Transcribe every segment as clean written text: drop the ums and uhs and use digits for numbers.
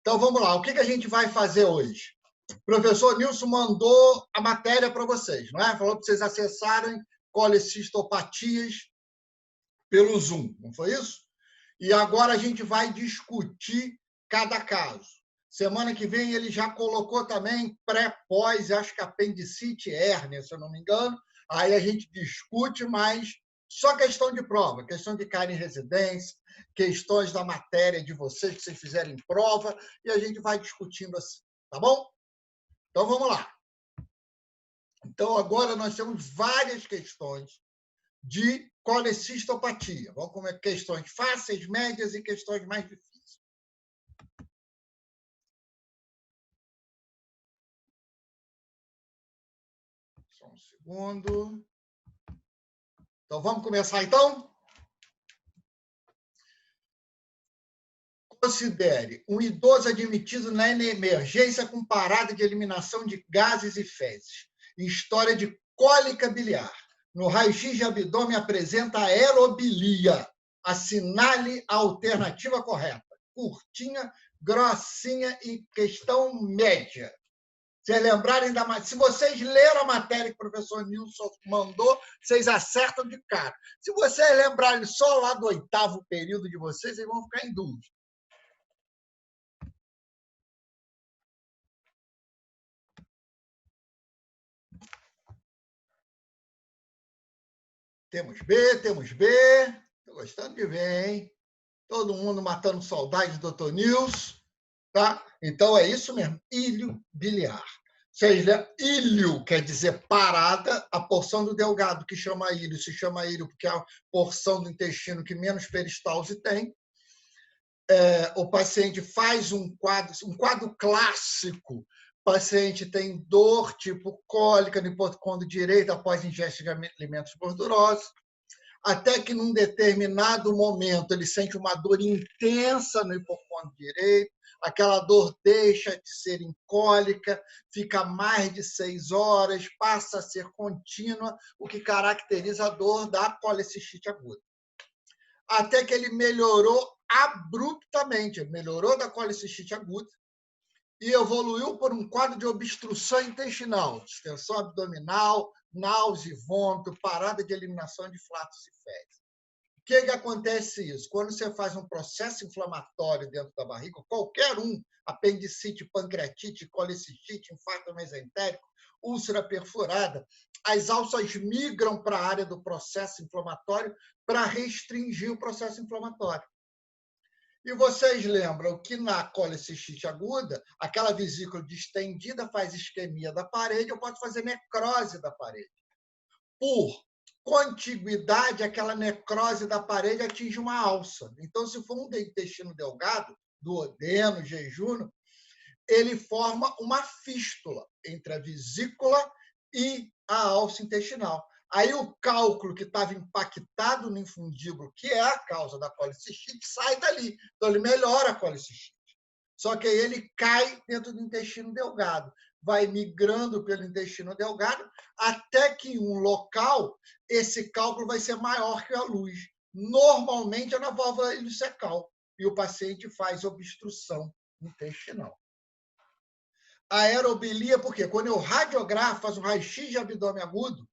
Então, vamos lá. O que a gente vai fazer hoje? O professor Nilson mandou a matéria para vocês, não é? Falou para vocês acessarem colecistopatias pelo Zoom, não foi isso? E agora a gente vai discutir cada caso. Semana que vem ele já colocou também pré-pós, acho que apendicite e hérnia, se eu não me engano. Aí a gente discute, mas só questão de prova, questão de cair em residência, questões da matéria de vocês, que vocês fizerem prova, e a gente vai discutindo assim, tá bom? Então, vamos lá. Então, agora nós temos várias questões de colecistopatia. Vamos comer questões fáceis, médias e questões mais difíceis. Só um segundo. Então, vamos começar, então? Considere um idoso admitido na emergência com parada de eliminação de gases e fezes. História de cólica biliar. No raio-x de abdômen apresenta aerobilia. Assinale a alternativa correta. Curtinha, grossinha e questão média. Se lembrarem da matéria, se vocês leram a matéria que o professor Nilson mandou, vocês acertam de cara. Se vocês lembrarem só lá do 8º período de vocês vão ficar em dúvida. Temos B, temos B. Estou gostando de ver, hein? Todo mundo matando saudade do Dr. Nilson. Tá? Então, é isso mesmo, íleo biliar. Íleo quer dizer parada, a porção do delgado que chama íleo se chama íleo porque é a porção do intestino que menos peristalse tem. O paciente faz um quadro clássico. O paciente tem dor, tipo cólica no hipocôndrio direito após ingesta de alimentos gordurosos, até que, num determinado momento, ele sente uma dor intensa no hipocôndrio direito, aquela dor deixa de ser incólica, fica mais de 6 horas, passa a ser contínua, o que caracteriza a dor da colecistite aguda. Até que ele melhorou abruptamente, melhorou da colecistite aguda e evoluiu por um quadro de obstrução intestinal, distensão abdominal, náusea e vômito, parada de eliminação de flatos e fezes. O que acontece isso? Quando você faz um processo inflamatório dentro da barriga, qualquer um, apendicite, pancreatite, colecistite, infarto mesentérico, úlcera perfurada, as alças migram para a área do processo inflamatório para restringir o processo inflamatório. E vocês lembram que na colecistite aguda, aquela vesícula distendida faz isquemia da parede, eu posso fazer necrose da parede. Por contiguidade, aquela necrose da parede atinge uma alça. Então, se for um intestino delgado, duodeno, jejunum, ele forma uma fístula entre a vesícula e a alça intestinal. Aí o cálculo que estava impactado no infundíbulo, que é a causa da colecistite, sai dali. Então, ele melhora a colecistite. Só que aí ele cai dentro do intestino delgado, vai migrando pelo intestino delgado, até que em um local esse cálculo vai ser maior que a luz. Normalmente é na válvula ileocecal, e o paciente faz obstrução intestinal. A aerobilia, por quê? Quando eu radiografo, faço um raio-x de abdômen agudo,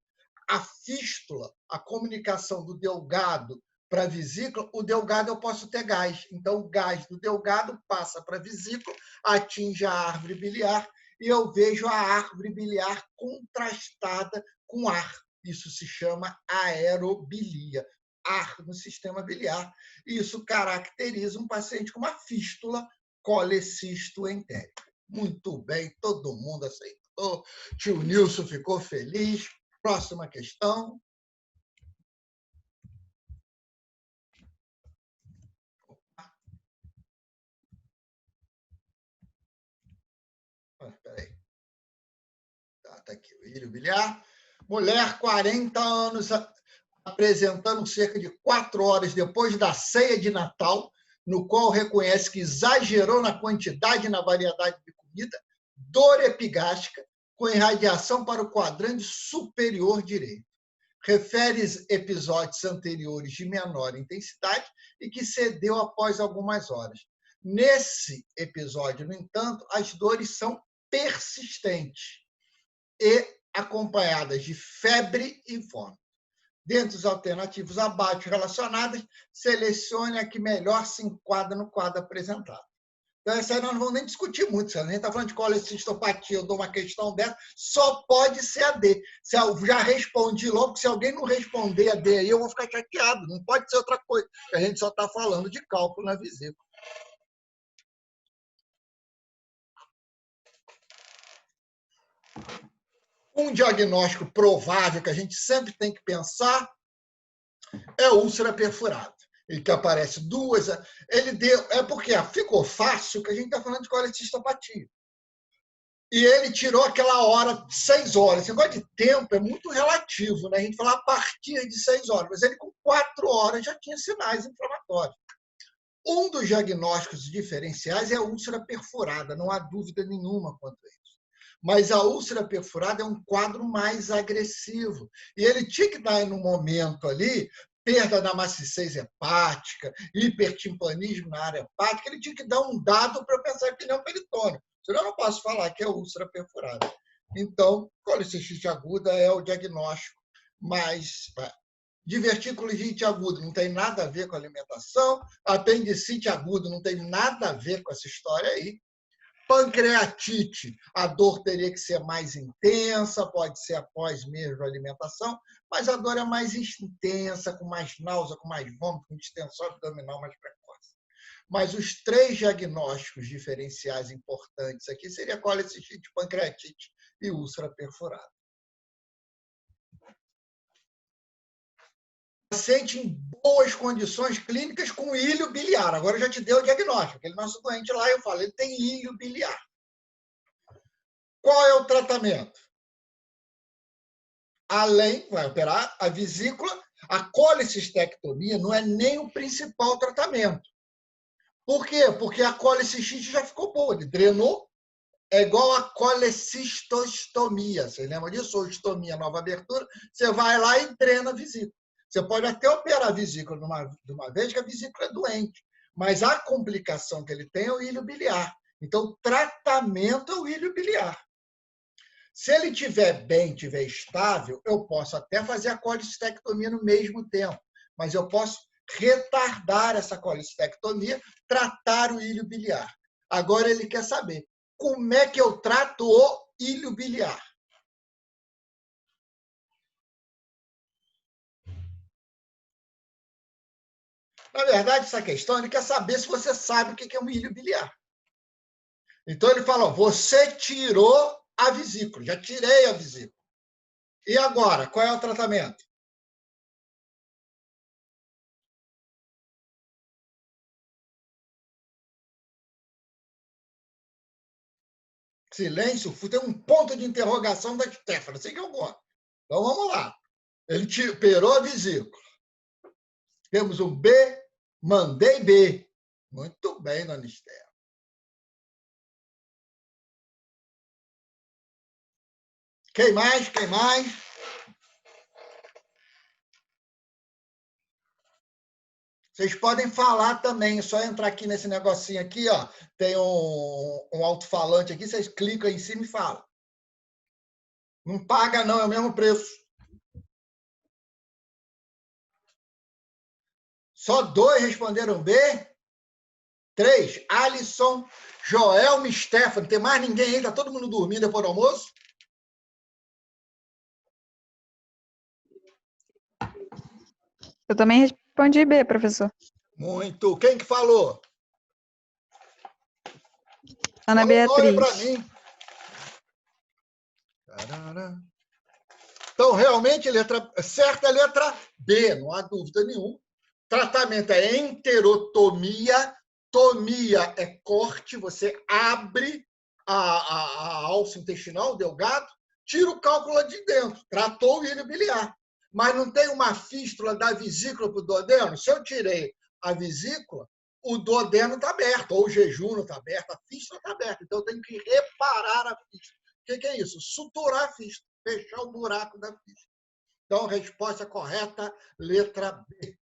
a fístula, a comunicação do delgado para a vesícula, o delgado eu posso ter gás. Então, o gás do delgado passa para a vesícula, atinge a árvore biliar e eu vejo a árvore biliar contrastada com ar. Isso se chama aerobilia, ar no sistema biliar. Isso caracteriza um paciente com uma fístula colecistoentérica. Muito bem, todo mundo aceitou. Tio Nilson ficou feliz. Próxima questão. Espera aí. Tá aqui, o íleo biliar. Mulher, 40 anos, apresentando cerca de 4 horas depois da ceia de Natal, no qual reconhece que exagerou na quantidade e na variedade de comida, dor epigástrica, com irradiação para o quadrante superior direito. Refere episódios anteriores de menor intensidade e que cedeu após algumas horas. Nesse episódio, no entanto, as dores são persistentes e acompanhadas de febre e vômito. Dentre os alternativos abaixo relacionadas, selecione a que melhor se enquadra no quadro apresentado. Então, essa aí nós não vamos nem discutir muito. Se a gente está falando de colecistopatia, eu dou uma questão dessa, só pode ser a D. Se eu já respondi logo, porque se alguém não responder a D aí, eu vou ficar chateado. Não pode ser outra coisa. A gente só está falando de cálculo na vesícula. Um diagnóstico provável que a gente sempre tem que pensar é úlcera perfurada. Ele que aparece duas. Ele deu. É porque ficou fácil que a gente está falando de colecistopatia. E ele tirou aquela hora, 6 horas. Esse negócio de tempo é muito relativo, né? A gente fala a partir de 6 horas, mas ele com 4 horas já tinha sinais inflamatórios. Um dos diagnósticos diferenciais é a úlcera perfurada, não há dúvida nenhuma quanto a isso. Mas a úlcera perfurada é um quadro mais agressivo. E ele tinha que dar, no momento ali, perda da maciez hepática, hipertimpanismo na área hepática, ele tinha que dar um dado para eu pensar em pneu peritônio. Senão eu não posso falar que é úlcera perfurada. Então, colicistite aguda é o diagnóstico mais... Diverticulite aguda não tem nada a ver com alimentação, apendicite aguda não tem nada a ver com essa história aí. Pancreatite, a dor teria que ser mais intensa, pode ser após mesmo a alimentação, mas a dor é mais intensa, com mais náusea, com mais vômito, com distensão abdominal mais precoce. Mas os 3 diagnósticos diferenciais importantes aqui seria colecistite, pancreatite e úlcera perfurada. Paciente em boas condições clínicas com ilho biliar. Agora eu já te dei o diagnóstico. Aquele nosso doente lá, eu falo, ele tem ilho biliar. Qual é o tratamento? Além, vai operar a vesícula, a colecistectomia não é nem o principal tratamento. Por quê? Porque a colecistite já ficou boa, ele drenou. É igual a colecistostomia. Você lembra disso? Ou estomia, nova abertura. Você vai lá e drena a vesícula. Você pode até operar a vesícula de uma vez, que a vesícula é doente. Mas a complicação que ele tem é o ilho biliar. Então, o tratamento é o ilho biliar. Se ele estiver bem, estiver estável, eu posso até fazer a colecistectomia no mesmo tempo. Mas eu posso retardar essa colecistectomia, tratar o ilho biliar. Agora ele quer saber como é que eu trato o ilho biliar. Na verdade, essa questão, ele quer saber se você sabe o que é um ilho biliar. Então, ele fala, você tirou a vesícula, já tirei a vesícula. E agora, qual é o tratamento? Silêncio, tem um ponto de interrogação da Stefano, assim que eu gosto. Então, vamos lá. Ele operou a vesícula. Temos um B, mandei B. Muito bem, dona Esther. Quem mais? Quem mais? Vocês podem falar também, é só entrar aqui nesse negocinho aqui, ó. Tem um alto-falante aqui, vocês clicam aí em cima e falam. Não paga, não, é o mesmo preço. Só 2 responderam B. 3, Alisson, Joelma, Stefano. Tem mais ninguém aí? Tá todo mundo dormindo depois do almoço? Eu também respondi B, professor. Muito. Quem que falou? Ana Fala o nome Beatriz. para mim. Então, realmente, letra certa é a letra B, não há dúvida nenhuma. Tratamento é enterotomia. Tomia é corte, você abre a alça intestinal, o delgado, tira o cálculo lá de dentro, tratou o ilho biliar. Mas não tem uma fístula da vesícula para o duodeno? Se eu tirei a vesícula, o duodeno está aberto, ou o jejum está aberto, a fístula está aberta. Então, eu tenho que reparar a fístula. O que é isso? Suturar a fístula, fechar o buraco da fístula. Então, resposta correta, letra B.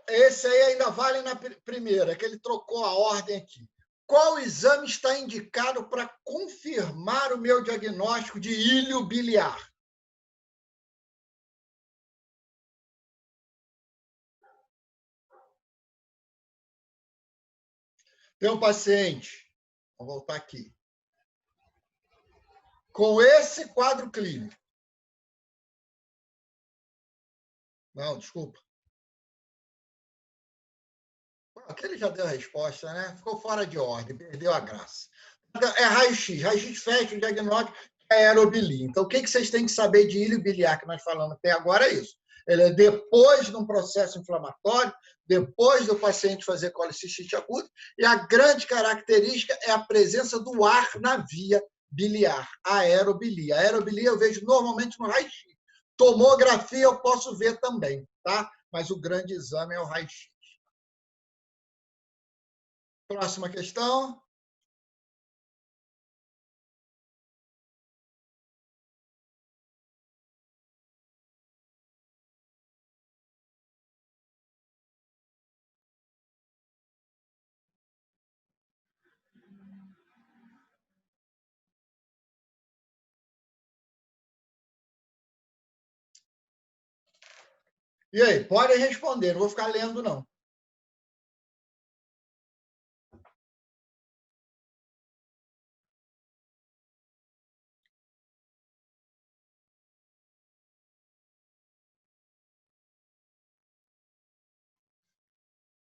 Esse aí ainda vale na primeira, que ele trocou a ordem aqui. Qual exame está indicado para confirmar o meu diagnóstico de íleo biliar? Tem um paciente, vou voltar aqui, com esse quadro clínico. Não, desculpa. Aquele já deu a resposta, né? Ficou fora de ordem, perdeu a graça. É raio-x. Raio-x fecha o diagnóstico é aerobilia. Então, o que vocês têm que saber de íleo biliar que nós falamos até agora é isso. Ele é depois de um processo inflamatório, depois do paciente fazer colicistite aguda, e a grande característica é a presença do ar na via biliar, aerobilia. A aerobilia eu vejo normalmente no raio-x. Tomografia eu posso ver também, tá? Mas o grande exame é o raio-x. Próxima questão. E aí, podem responder, não vou ficar lendo, não.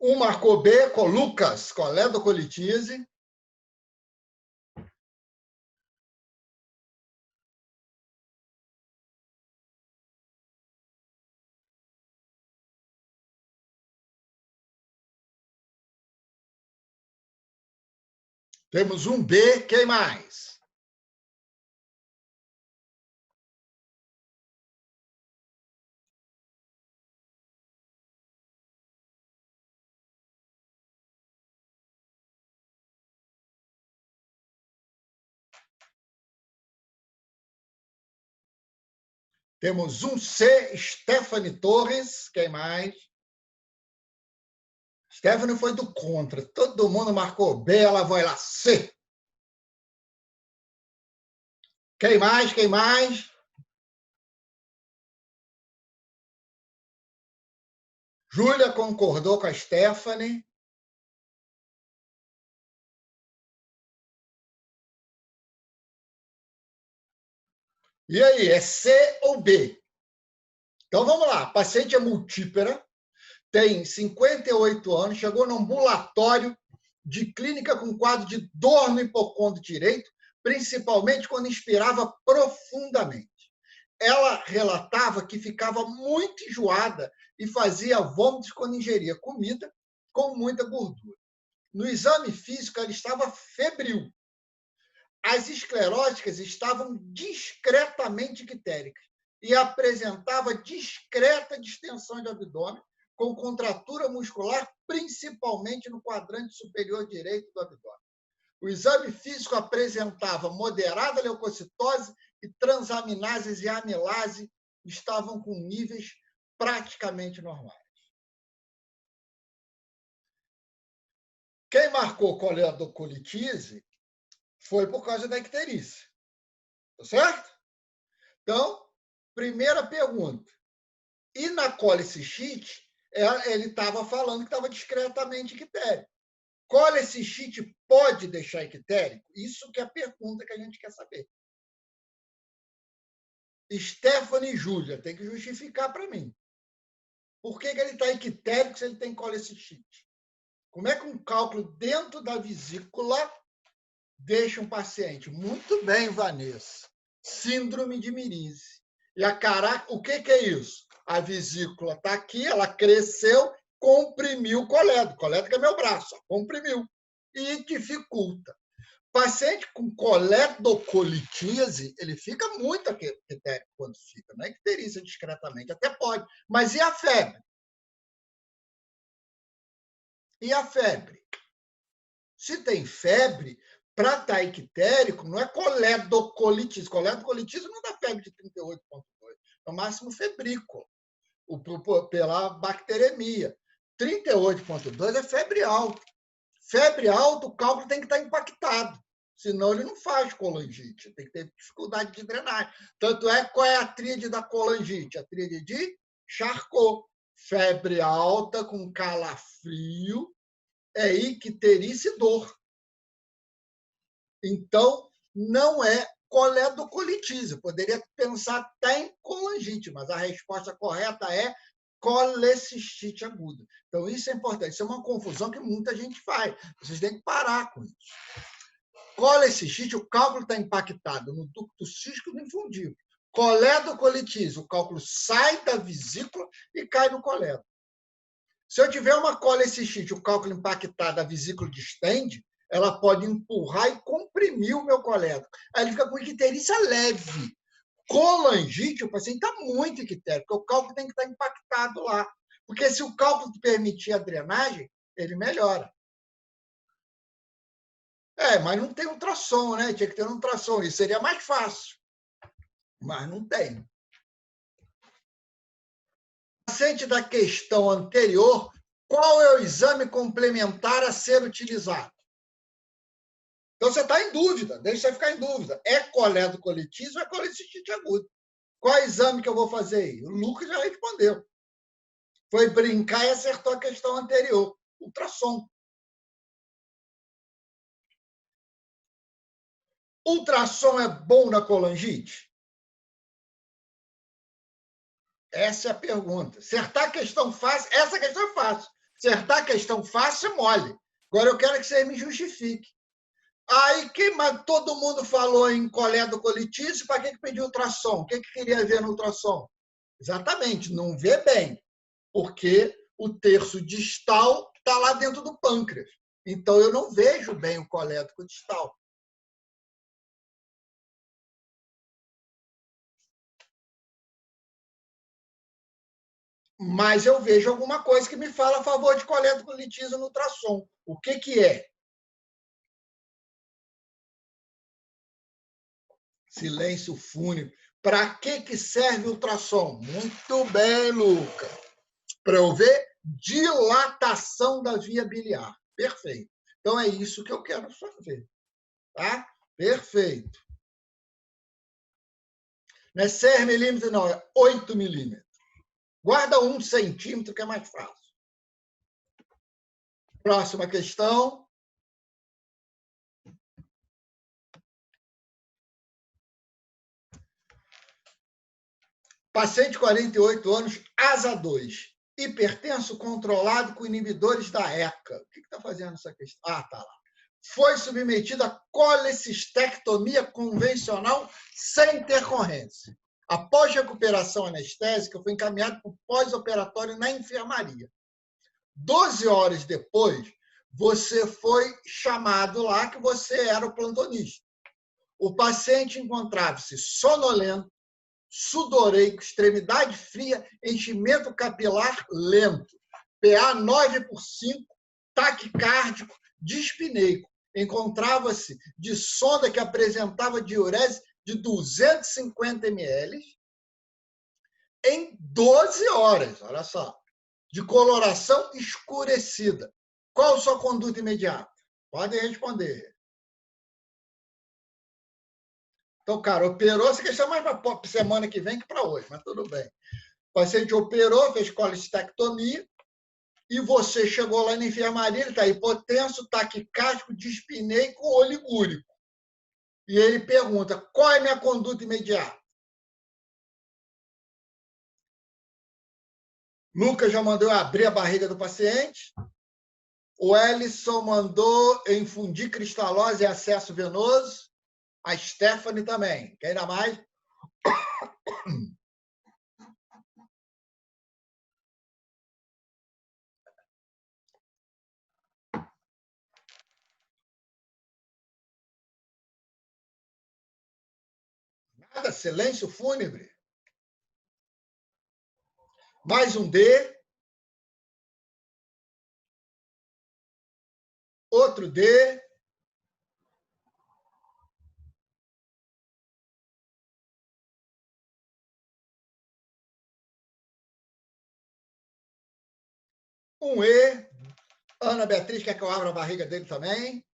Um marcou B, com Lucas, coledocolitise. Temos um B, quem mais? Temos um C, Stephanie Torres, quem mais? Stephanie foi do contra, todo mundo marcou B, ela vai lá, C. Quem mais, quem mais? Júlia concordou com a Stephanie. E aí, é C ou B? Então, vamos lá. A paciente é multípera, tem 58 anos, chegou no ambulatório de clínica com quadro de dor no hipocôndrio direito, principalmente quando inspirava profundamente. Ela relatava que ficava muito enjoada e fazia vômitos quando ingeria comida com muita gordura. No exame físico, ela estava febril. As escleróticas estavam discretamente ictéricas e apresentava discreta distensão de abdômen, com contratura muscular, principalmente no quadrante superior direito do abdômen. O exame físico apresentava moderada leucocitose e transaminases e amilase estavam com níveis praticamente normais. Quem marcou coledocolitise foi por causa da icterícia. Tá certo? Então, primeira pergunta. E na colicistite, ele estava falando que estava discretamente ictérico. Colicistite pode deixar ictérico? Isso que é a pergunta que a gente quer saber. Stephanie e Júlia, tem que justificar para mim. Por que ele está ictérico se ele tem colicistite? Como é que um cálculo dentro da vesícula deixa um paciente? Muito bem, Vanessa. Síndrome de Mirise. E o que é isso? A vesícula está aqui, ela cresceu, comprimiu o colédoco. O colédoco é meu braço, comprimiu. E dificulta. Paciente com coledocolitise, ele fica muito ictérico quando fica. Não é icterícia discretamente, até pode. Mas e a febre? E a febre? Se tem febre, para estar ictérico, não é coledocolitise. Coledocolitise não dá febre de 38,2. É o máximo febrícolo. pela bacteremia. 38,2 é febre alta. Febre alta, o cálculo tem que estar impactado, senão ele não faz colangite, tem que ter dificuldade de drenagem. Tanto é, qual é a tríade da colangite? A tríade de Charcot. Febre alta com calafrio, icterícia e dor. Então, não é coledocolitise. Poderia pensar até em colangite, mas a resposta correta é colecistite aguda. Então, isso é importante. Isso é uma confusão que muita gente faz. Vocês têm que parar com isso. Colecistite, o cálculo está impactado no ducto cístico e no infundíbulo. Coledocolitise, o cálculo sai da vesícula e cai no coledo. Se eu tiver uma colecistite, o cálculo impactado, a vesícula distende, ela pode empurrar e comprimir o meu coledo. Aí ele fica com icterícia leve. Colangite, o paciente está muito ictérico, porque o cálculo tem que estar impactado lá. Porque se o cálculo permitir a drenagem, ele melhora. Mas não tem ultrassom, né? Tinha que ter um ultrassom. Isso seria mais fácil. Mas não tem. Paciente da questão anterior, qual é o exame complementar a ser utilizado? Então, você está em dúvida, deixa você ficar em dúvida. É coledocolitise ou é colecistite aguda? Qual exame que eu vou fazer aí? O Lucas já respondeu. Foi brincar e acertou a questão anterior. Ultrassom. Ultrassom é bom na colangite? Essa é a pergunta. Acertar a questão fácil, essa questão é fácil. Acertar a questão fácil, mole. Agora eu quero que você me justifique. Aí, todo mundo falou em coledocolitise, para que pediu ultrassom? O que queria ver no ultrassom? Exatamente, não vê bem, porque o terço distal está lá dentro do pâncreas. Então, eu não vejo bem o colédoco distal. Mas eu vejo alguma coisa que me fala a favor de coledocolitise no ultrassom. O que é? Silêncio fúnebre. Para que serve o ultrassom? Muito bem, Luca. Para eu ver dilatação da via biliar. Perfeito. Então, é isso que eu quero fazer. Tá? Perfeito. Não é 6 milímetros, não, é 8 milímetros. Guarda 1 centímetro, que é mais fácil. Próxima questão. Paciente de 48 anos, asa 2. Hipertenso controlado com inibidores da ECA. O que está fazendo essa questão? Tá lá. Foi submetido a colecistectomia convencional sem intercorrência. Após recuperação anestésica, foi encaminhado para o pós-operatório na enfermaria. 12 horas depois, você foi chamado lá que você era o plantonista. O paciente encontrava-se sonolento, sudoreico, extremidade fria, enchimento capilar lento, PA 9/5, taquicárdico, dispineico. Encontrava-se de sonda que apresentava diurese de 250 ml em 12 horas, olha só, de coloração escurecida. Qual a sua conduta imediata? Podem responder. Então, cara, operou, essa questão mais para semana que vem que para hoje, mas tudo bem. O paciente operou, fez colecistectomia, e você chegou lá na enfermaria, ele está hipotenso, taquicárdico, dispineico, oligúrico. E ele pergunta, qual é a minha conduta imediata? Lucas já mandou eu abrir a barriga do paciente. O Ellison mandou eu infundir cristalose e acesso venoso. A Stephanie também. Quer ainda mais? Nada, silêncio fúnebre. Mais um D. Outro D. Um E. Ana Beatriz, quer que eu abra a barriga dele também?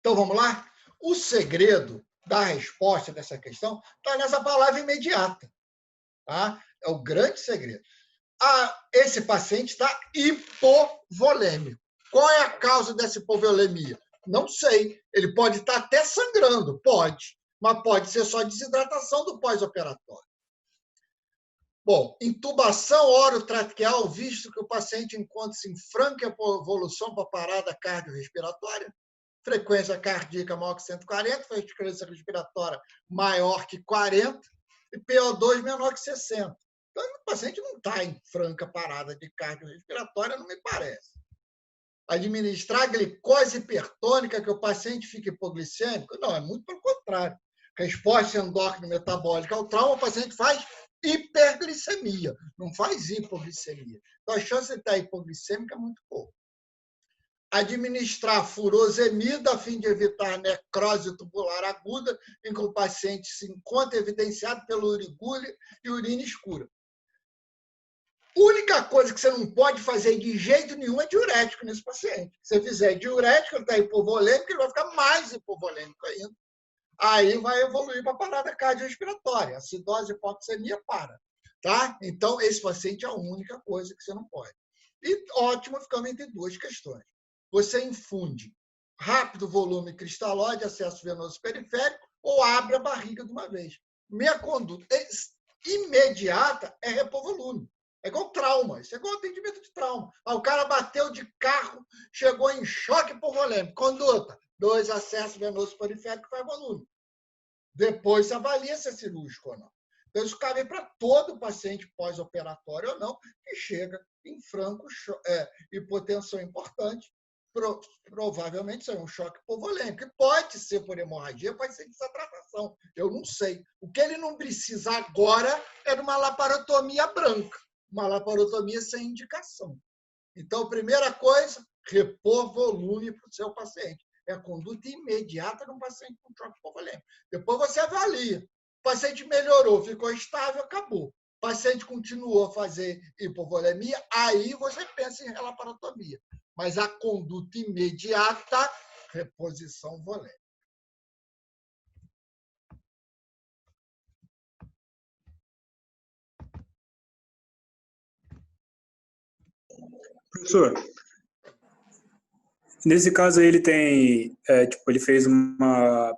Então, vamos lá? O segredo da resposta dessa questão está nessa palavra imediata. Tá? É o grande segredo. Esse paciente está hipovolêmico. Qual é a causa dessa hipovolemia? Não sei. Ele pode estar até sangrando, pode, mas pode ser só desidratação do pós-operatório. Bom, intubação orotraqueal, visto que o paciente encontra-se em franca evolução para parada cardiorrespiratória, frequência cardíaca maior que 140, frequência respiratória maior que 40 e PO2 menor que 60. Então, o paciente não está em franca parada de cardiorrespiratória, não me parece. Administrar glicose hipertônica, que o paciente fica hipoglicêmico? Não, é muito pelo contrário. Resposta endócrina metabólica ao trauma, o paciente faz hiperglicemia, não faz hipoglicemia. Então, a chance de estar hipoglicêmica é muito pouco. Administrar furosemida a fim de evitar necrose tubular aguda, em que o paciente se encontra evidenciado pela urigúria e urina escura. A única coisa que você não pode fazer de jeito nenhum é diurético nesse paciente. Se você fizer diurético, ele está hipovolêmico, ele vai ficar mais hipovolêmico ainda. Aí vai evoluir para a parada cardiorrespiratória. Acidose, hipoxemia, para. Tá? Então, esse paciente é a única coisa que você não pode. E ótimo, ficamos entre duas questões. Você infunde rápido volume cristalóide, acesso venoso periférico, ou abre a barriga de uma vez. Minha conduta imediata é repor volume. É igual trauma, isso é igual atendimento de trauma. O cara bateu de carro, chegou em choque hipovolêmico. Conduta, 2 acessos venosos periféricos, faz volume. Depois se avalia se é cirúrgico ou não. Então, isso cabe para todo paciente pós-operatório ou não, que chega em franco hipotensão importante, provavelmente isso é um choque hipovolêmico. E pode ser por hemorragia, pode ser desidratação. Eu não sei. O que ele não precisa agora é de uma laparotomia branca, uma laparotomia sem indicação. Então, primeira coisa, repor volume para o seu paciente. É a conduta imediata de um paciente com choque hipovolêmico. Depois você avalia. O paciente melhorou, ficou estável, acabou. O paciente continuou a fazer hipovolemia, aí você pensa em laparotomia. Mas a conduta imediata, reposição volêmica. Professor, nesse caso aí ele tem, ele fez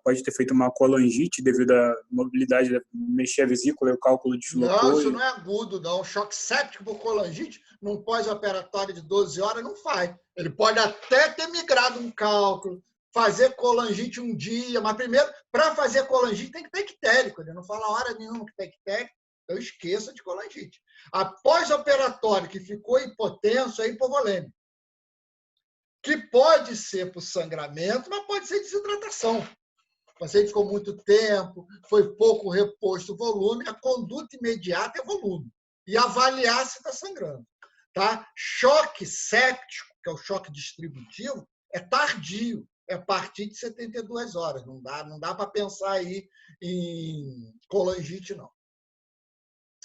pode ter feito uma colangite devido à mobilidade, mexer a vesícula e o cálculo deslocou. Não, isso não é agudo, não. Choque séptico por colangite, num pós-operatório de 12 horas, não faz. Ele pode até ter migrado um cálculo, fazer colangite um dia, mas primeiro, para fazer colangite tem que ter ictérico. Ele não fala hora nenhuma que tem ictérico, então esqueça de colangite. Após operatório que ficou hipotenso, é hipovolêmico. Que pode ser por sangramento, mas pode ser desidratação. O paciente ficou muito tempo, foi pouco reposto o volume, a conduta imediata é volume. E avaliar se está sangrando. Tá? Choque séptico, que é o choque distributivo, é tardio, é a partir de 72 horas. Não dá para pensar aí em colangite, não.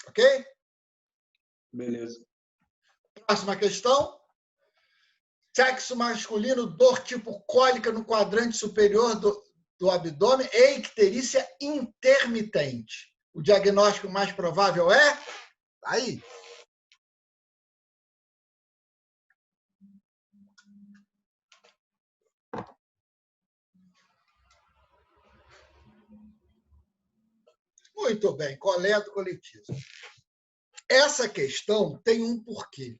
Ok? Beleza. Próxima questão. Sexo masculino, dor tipo cólica no quadrante superior do abdômen e icterícia intermitente. O diagnóstico mais provável é? Aí. Muito bem, coleta coletismo. Essa questão tem um porquê.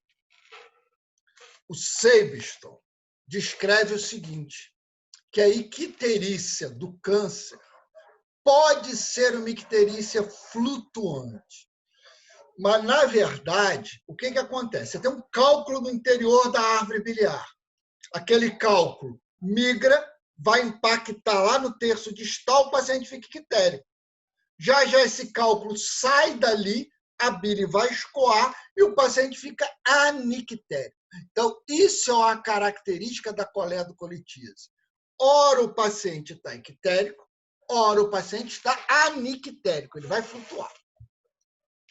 O Seibeston descreve o seguinte, que a icterícia do câncer pode ser uma icterícia flutuante. Mas, na verdade, o que acontece? Você tem um cálculo no interior da árvore biliar. Aquele cálculo migra, vai impactar lá no terço distal, o paciente fica ictérico. Já esse cálculo sai dali, a bile vai escoar e o paciente fica anictérico. Então, isso é uma característica da coledocolitíase. Ora o paciente está ictérico, ora o paciente está anictérico, ele vai flutuar.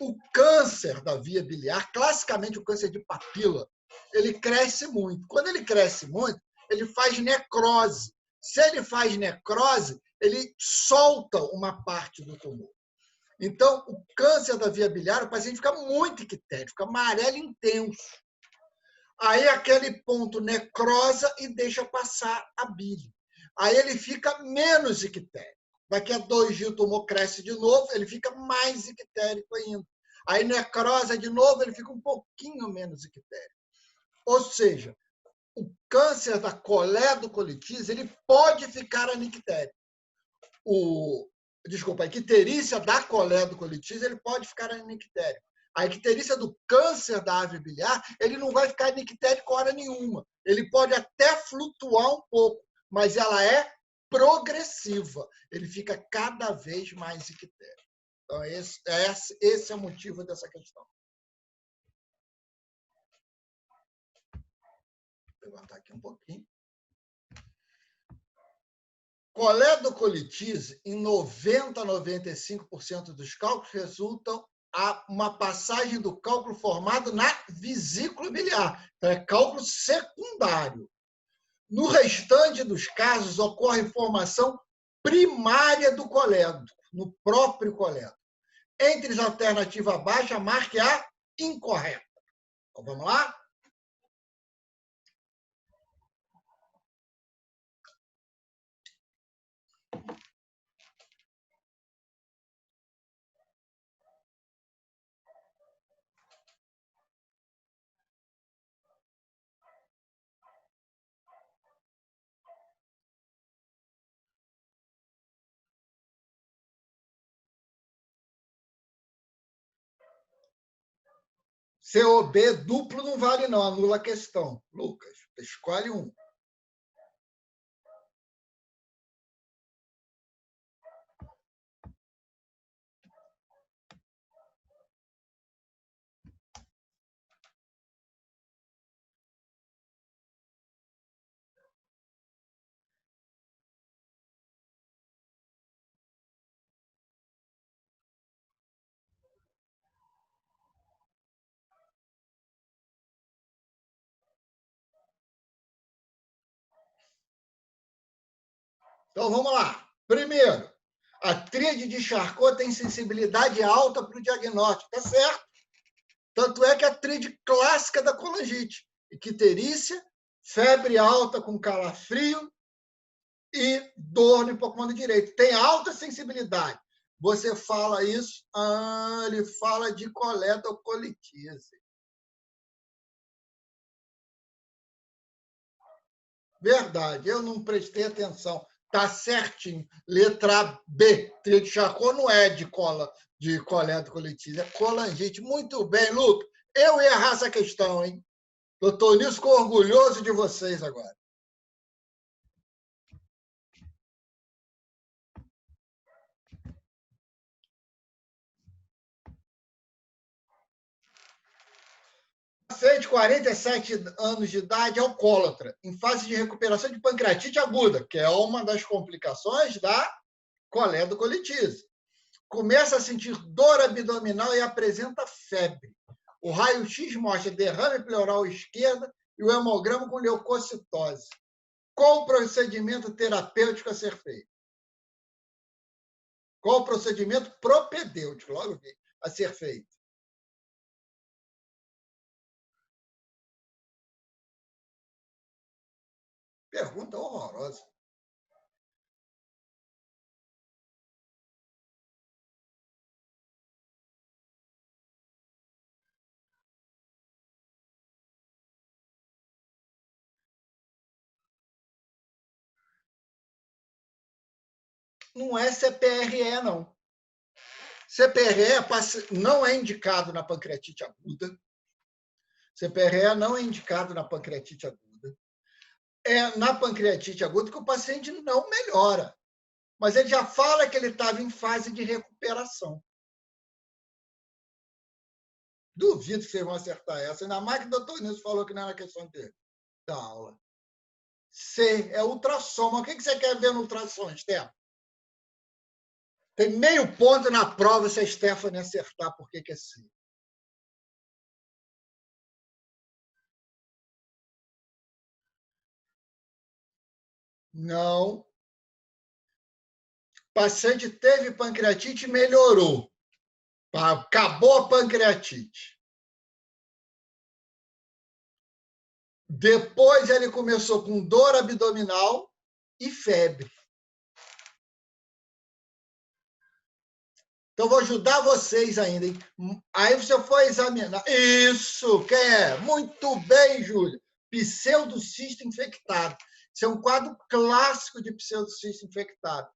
O câncer da via biliar, classicamente o câncer de papila, ele cresce muito. Quando ele cresce muito, ele faz necrose. Se ele faz necrose, ele solta uma parte do tumor. Então, o câncer da via biliar, o paciente fica muito ictérico, fica amarelo intenso. Aí aquele ponto necrosa e deixa passar a bile. Aí ele fica menos ictérico. Daqui a 2 dias o tumor cresce de novo, ele fica mais ictérico ainda. Aí necrosa de novo, ele fica um pouquinho menos ictérico. Ou seja, o câncer da coledocolitis, ele pode ficar anictérico. A icterícia da coledocolitis, ele pode ficar anictérico. A icterícia do câncer da árvore biliar, ele não vai ficar anictérico hora nenhuma. Ele pode até flutuar um pouco, mas ela é progressiva. Ele fica cada vez mais ictérico. Então, esse é o motivo dessa questão. Vou levantar aqui um pouquinho. Coledocolitis, em 90% a 95% dos cálculos, resultam a uma passagem do cálculo formado na vesícula biliar. Então, é cálculo secundário. No restante dos casos, ocorre formação primária do colédoco, no próprio colédoco. Entre as alternativas abaixo, a marca é a incorreta. Então, vamos lá? COB duplo não vale, não. Anula a questão. Lucas, escolhe um. Então, vamos lá. Primeiro, a tríade de Charcot tem sensibilidade alta para o diagnóstico. Está certo. Tanto é que a tríade clássica da colangite. Icterícia, febre alta com calafrio e dor no hipocondro direito. Tem alta sensibilidade. Você fala isso, ele fala de coledocolitis. Verdade, eu não prestei atenção. Está certinho. Letra B. Tríade de Charcot não é de coledocolitis, é colangite. Muito bem, Lucas. Eu ia errar essa questão, hein? Doutor Nilson ficou orgulhoso de vocês agora. Paciente, 47 anos de idade, alcoólatra, em fase de recuperação de pancreatite aguda, que é uma das complicações da coledocolitis. Começa a sentir dor abdominal e apresenta febre. O raio-x mostra derrame pleural esquerda e o hemograma com leucocitose. Qual o procedimento terapêutico a ser feito? Qual o procedimento propedêutico, logo vi, a ser feito? Pergunta horrorosa. Não é CPRE, não. CPRE não é indicado na pancreatite aguda. CPRE não é indicado na pancreatite aguda. É na pancreatite aguda que o paciente não melhora. Mas ele já fala que ele estava em fase de recuperação. Duvido que vocês vão acertar essa. Ainda mais que o doutor Nilson falou que não era questão da aula. C é ultrassom. Mas o que você quer ver no ultrassom, Esther? Tem meio ponto na prova se a Stephanie acertar por que é C. Não. O paciente teve pancreatite e melhorou. Acabou a pancreatite. Depois ele começou com dor abdominal e febre. Então, vou ajudar vocês ainda, hein? Aí você for examinar. Isso, quem é? Muito bem, Júlia. Pseudocisto infectado. Isso é um quadro clássico de pseudocisto infectado.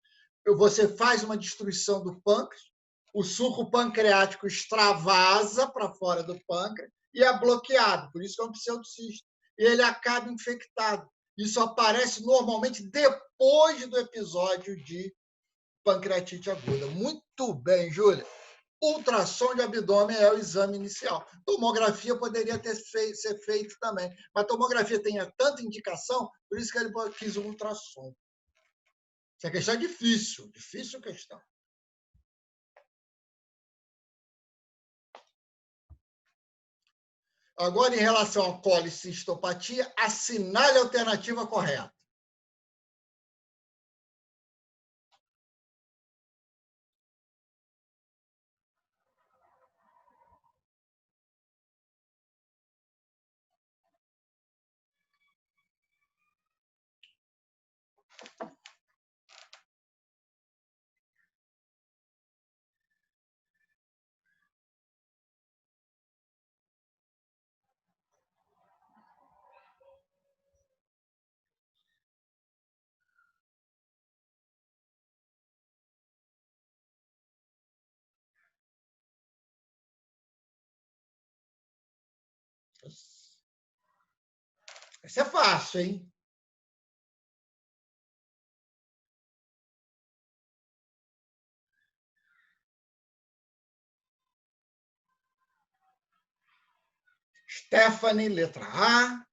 Você faz uma destruição do pâncreas, o suco pancreático extravasa para fora do pâncreas e é bloqueado, por isso que é um pseudocisto. E ele acaba infectado. Isso aparece normalmente depois do episódio de pancreatite aguda. Muito bem, Júlia. Ultrassom de abdômen é o exame inicial. Tomografia poderia ser feito também, mas a tomografia tem tanta indicação, por isso que ele quis o ultrassom. Essa questão é difícil, difícil questão. Agora, em relação à colicistopatia, assinale a alternativa correta. Isso é fácil, hein? Stephanie, letra A.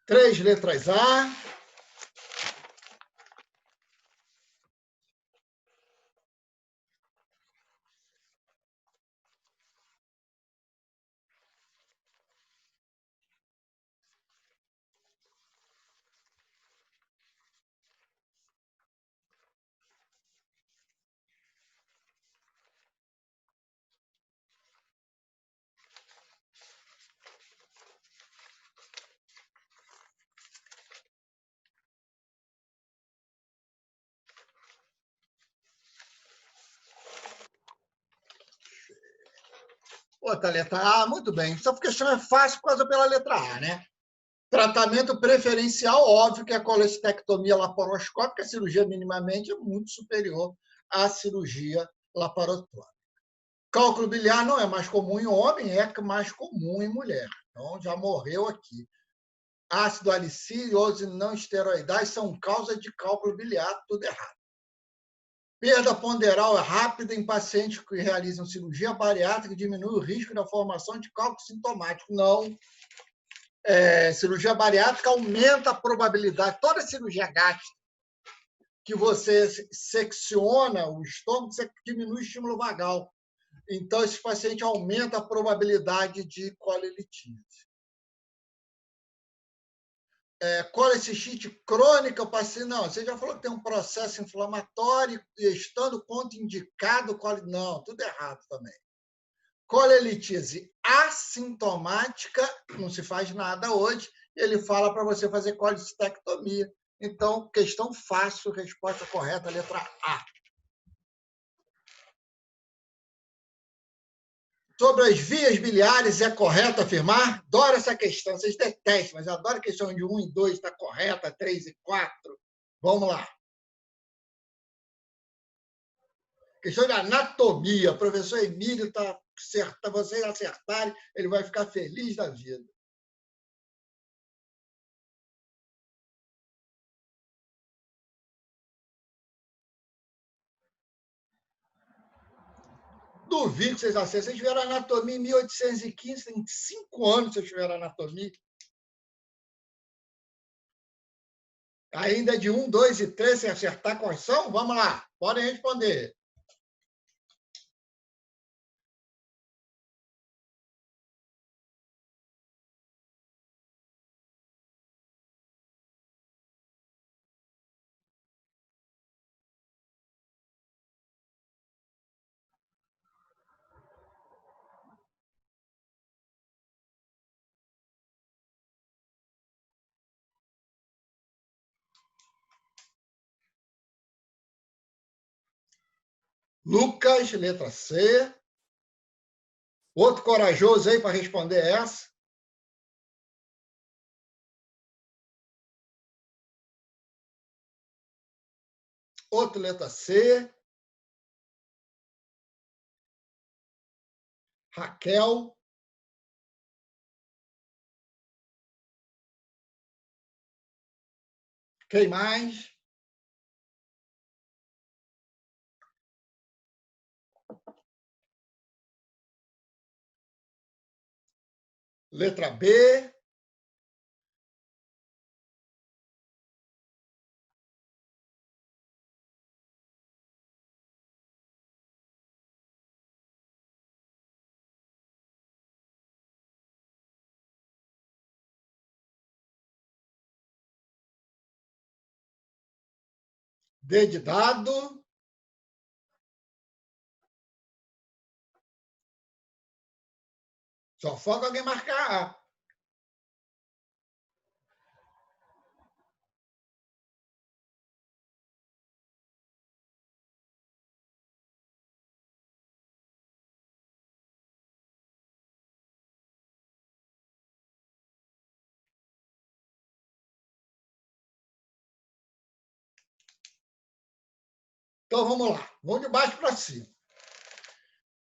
Três letras A. Outra letra A, muito bem. Essa questão é fácil por causa pela letra A, né? Tratamento preferencial, óbvio que a colestectomia laparoscópica, a cirurgia minimamente é muito superior à cirurgia laparotómica. Cálculo biliar não é mais comum em homem, é mais comum em mulher. Então, já morreu aqui. Ácido alicílico, não esteroidais são causa de cálculo biliar, tudo errado. Perda ponderal rápida em pacientes que realizam cirurgia bariátrica diminui o risco da formação de cálculo sintomático. Não. Cirurgia bariátrica aumenta a probabilidade. Toda cirurgia gástrica que você secciona o estômago, você diminui o estímulo vagal. Então, esse paciente aumenta a probabilidade de colelitise. Colecistite crônica, o paciente, não, você já falou que tem um processo inflamatório e estando contraindicado, não, tudo errado também. Colelitise assintomática, não se faz nada hoje, ele fala para você fazer colecistectomia. Então, questão fácil, resposta correta, letra A. Sobre as vias biliares, é correto afirmar? Adoro essa questão, vocês detestam, mas eu adoro a questão de 1 e 2, está correta, 3 e 4. Vamos lá. Questão de anatomia. O professor Emílio está certo. Vocês acertarem, ele vai ficar feliz da vida. duvido que vocês acessem. Vocês tiveram anatomia em 1815, tem 5 anos que vocês tiveram anatomia. Ainda de 1, 2 e 3, sem acertar quais são? Vamos lá, podem responder. Lucas, letra C. Outro corajoso aí para responder essa? Outro, letra C. Raquel. Quem mais? Letra B. D de dado. Só falta alguém marcar A. Então, vamos lá. Vamos de baixo para cima.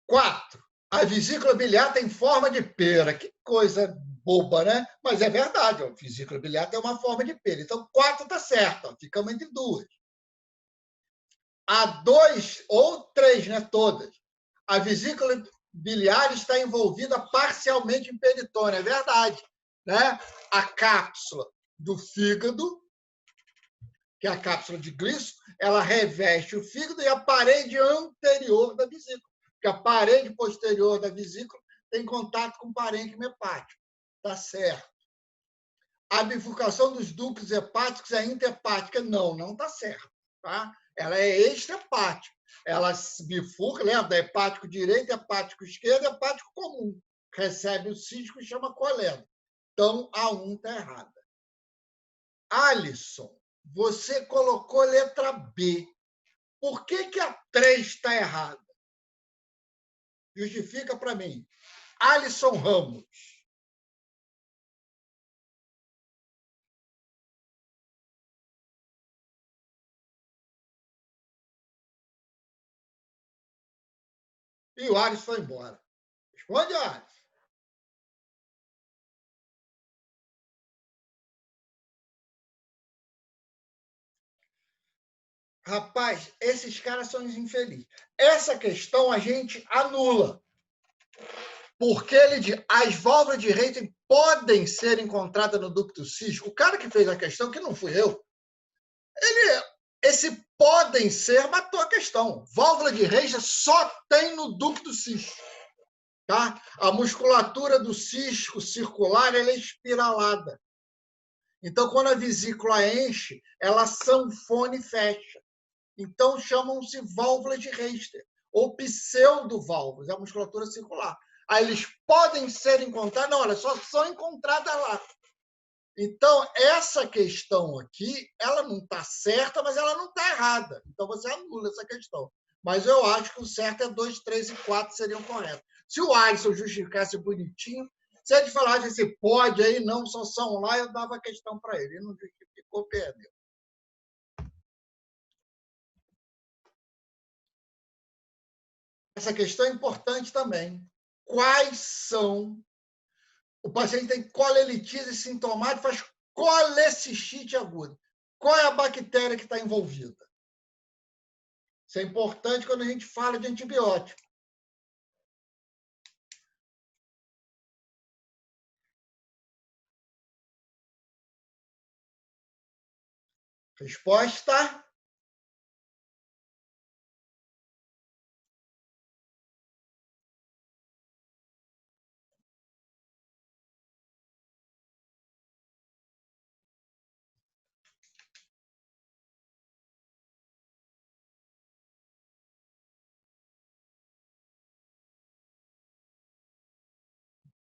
4. A vesícula biliar tem forma de pera. Que coisa boba, né? Mas é verdade. A vesícula biliar tem uma forma de pera. Então, 4 está certo. Ó. Ficamos entre 2. A 2 ou 3, né? Todas. A vesícula biliar está envolvida parcialmente em peritônio. É verdade. Né? A cápsula do fígado, que é a cápsula de Glisson, ela reveste o fígado e a parede anterior da vesícula, porque a parede posterior da vesícula tem contato com o parênquima hepático. Está certo. A bifurcação dos ductos hepáticos é interhepática? Não, não está certo. Tá? Ela é extrahepática. Ela se bifurca, lembra? Hepático direito, hepático esquerdo, hepático comum. Recebe o cístico e chama coleno. Então, a 1 está errada. Alisson, você colocou letra B. Por que a 3 está errada? Justifica para mim. Alisson Ramos. E o Alisson foi embora. Responde, Alisson. Rapaz, esses caras são infelizes. Essa questão a gente anula. Porque ele diz, as válvulas de Rayleigh podem ser encontradas no ducto cístico. O cara que fez a questão, que não fui eu, esse podem ser matou a questão. Válvula de Rayleigh só tem no ducto cístico. Tá? A musculatura do cístico circular ela é espiralada. Então, quando a vesícula enche, ela sanfona e fecha. Então, chamam-se válvulas de Richter, ou pseudoválvulas, é a musculatura circular. Aí eles podem ser encontrados, não, elas só são encontradas lá. Então, essa questão aqui, ela não está certa, mas ela não está errada. Então, você anula essa questão. Mas eu acho que o certo é 2, 3 e 4 seriam corretos. Se o Alisson justificasse bonitinho, se ele falasse esse pode aí, não, só são lá, eu dava a questão para ele. Ele não justificou, perdeu. Essa questão é importante também. Quais são... O paciente tem colelitise sintomática, faz colecistite aguda. Qual é a bactéria que está envolvida? Isso é importante quando a gente fala de antibiótico. Resposta?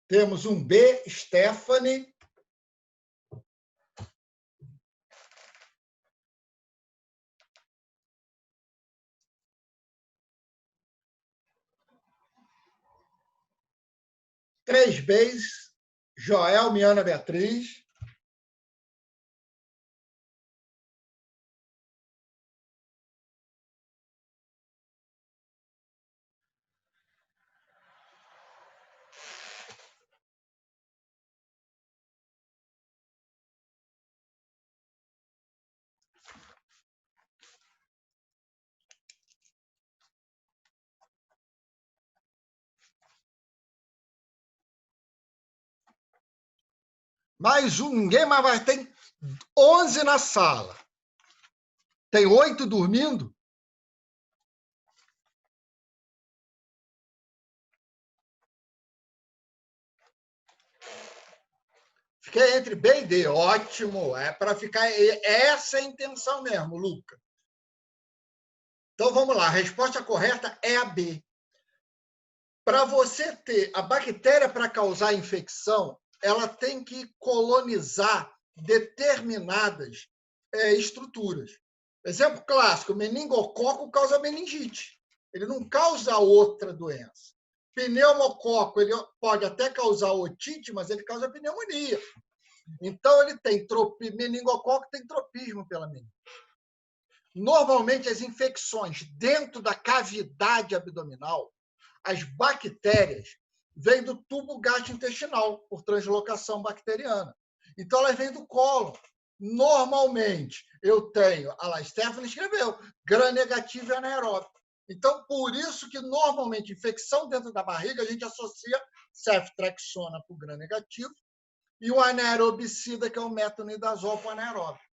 Temos um B, Stephanie. Três Bs, Joel, Miana, Beatriz. Mais um, ninguém mais vai. Tem 11 na sala. Tem 8 dormindo? Fiquei entre B e D. Ótimo. É para ficar. Essa é a intenção mesmo, Luca. Então vamos lá. A resposta correta é a B. Para você ter a bactéria para causar infecção, ela tem que colonizar determinadas estruturas. Exemplo clássico: meningococo causa meningite. Ele não causa outra doença. Pneumococo, ele pode até causar otite, mas ele causa pneumonia. Então, ele tem meningococo tem tropismo pela meningite. Normalmente, as infecções dentro da cavidade abdominal, as bactérias vêm do tubo gastrointestinal, por translocação bacteriana. Então, elas vêm do cólon. Normalmente, eu tenho, a Stephanie escreveu, gram-negativo e anaeróbico. Então, por isso que, normalmente, infecção dentro da barriga, a gente associa ceftriaxona para o gram-negativo e o anaerobicida, que é o metonidazol, para o anaeróbico.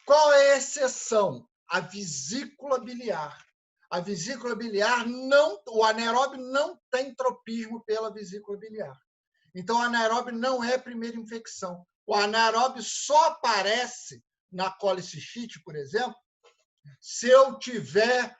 Qual é a exceção? A vesícula biliar. A vesícula biliar não, o anaeróbio não tem tropismo pela vesícula biliar. Então, o anaeróbio não é a primeira infecção. O anaeróbio só aparece na colicistite, por exemplo, se eu tiver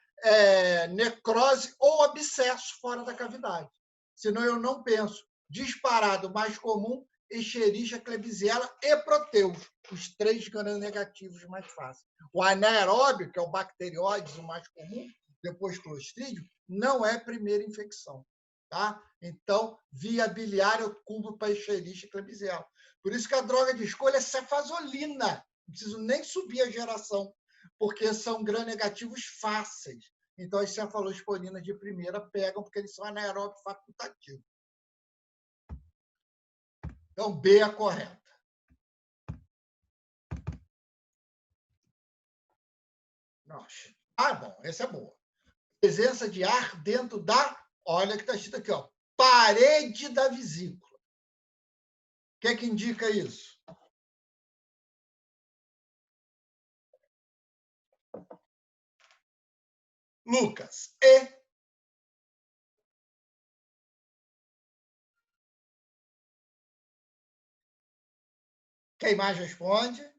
necrose ou abscesso fora da cavidade. Senão, eu não penso. Disparado mais comum, Escherichia, Klebsiella e Proteus, os 3 gram-negativos mais fáceis. O anaeróbio, que é o bacterióides, o mais comum, depois Clostridium, não é primeira infecção. Tá? Então, via biliar, eu cubro para Escherichia e Klebsiella. Por isso que a droga de escolha é cefazolina. Não preciso nem subir a geração, porque são gram-negativos fáceis. Então, as cefalosporinas de primeira pegam, porque eles são anaeróbios facultativos. Então, B é a correta. Nossa. Bom, essa é boa. Presença de ar dentro da, olha que está escrito aqui, ó, parede da vesícula. O que é que indica isso? Lucas, E. Quem mais responde?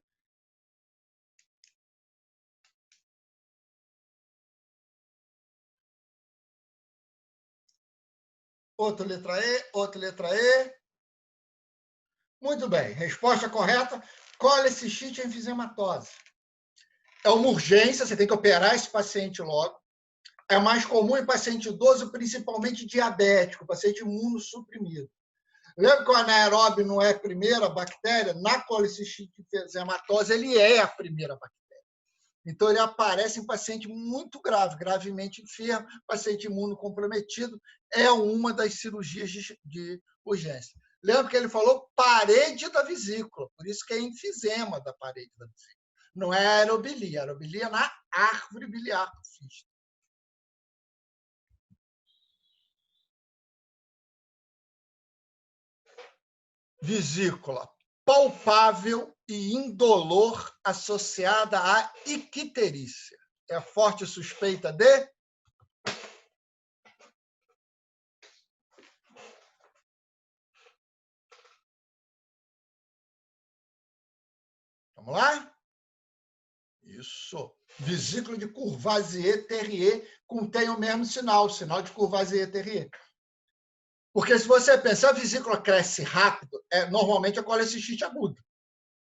Outra letra E, outra letra E. Muito bem. Resposta correta: colecistite e enfisematose. É uma urgência, você tem que operar esse paciente logo. É mais comum em paciente idoso, principalmente diabético, paciente imunossuprimido. Lembra que o anaeróbio não é a primeira bactéria? Na colicistite e enfisematose, ele é a primeira bactéria. Então, ele aparece em paciente muito grave, gravemente enfermo, paciente imunocomprometido, é uma das cirurgias de urgência. Lembra que ele falou parede da vesícula, por isso que é enfisema da parede da vesícula. Não é aerobilia, aerobilia é na árvore biliar do fístula. Vesícula, palpável e indolor associada à icterícia. É forte suspeita de... Vamos lá? Isso. Vesícula de Courvoisier-Terrier contém o mesmo sinal, o sinal de Courvoisier-Terrier. Porque se você pensar, a vesícula cresce rápido, normalmente é colecistite aguda.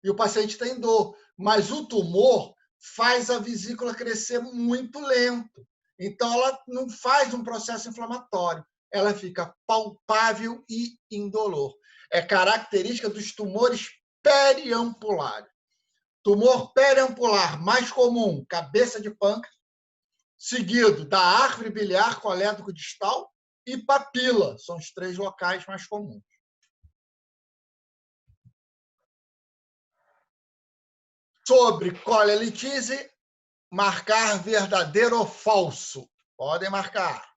E o paciente tem dor. Mas o tumor faz a vesícula crescer muito lento. Então, ela não faz um processo inflamatório. Ela fica palpável e indolor. É característica dos tumores periampulares. Tumor periampular mais comum, cabeça de pâncreas, seguido da árvore biliar, colédoco distal e papila. São os 3 locais mais comuns. Sobre colelitise, marcar verdadeiro ou falso. Podem marcar.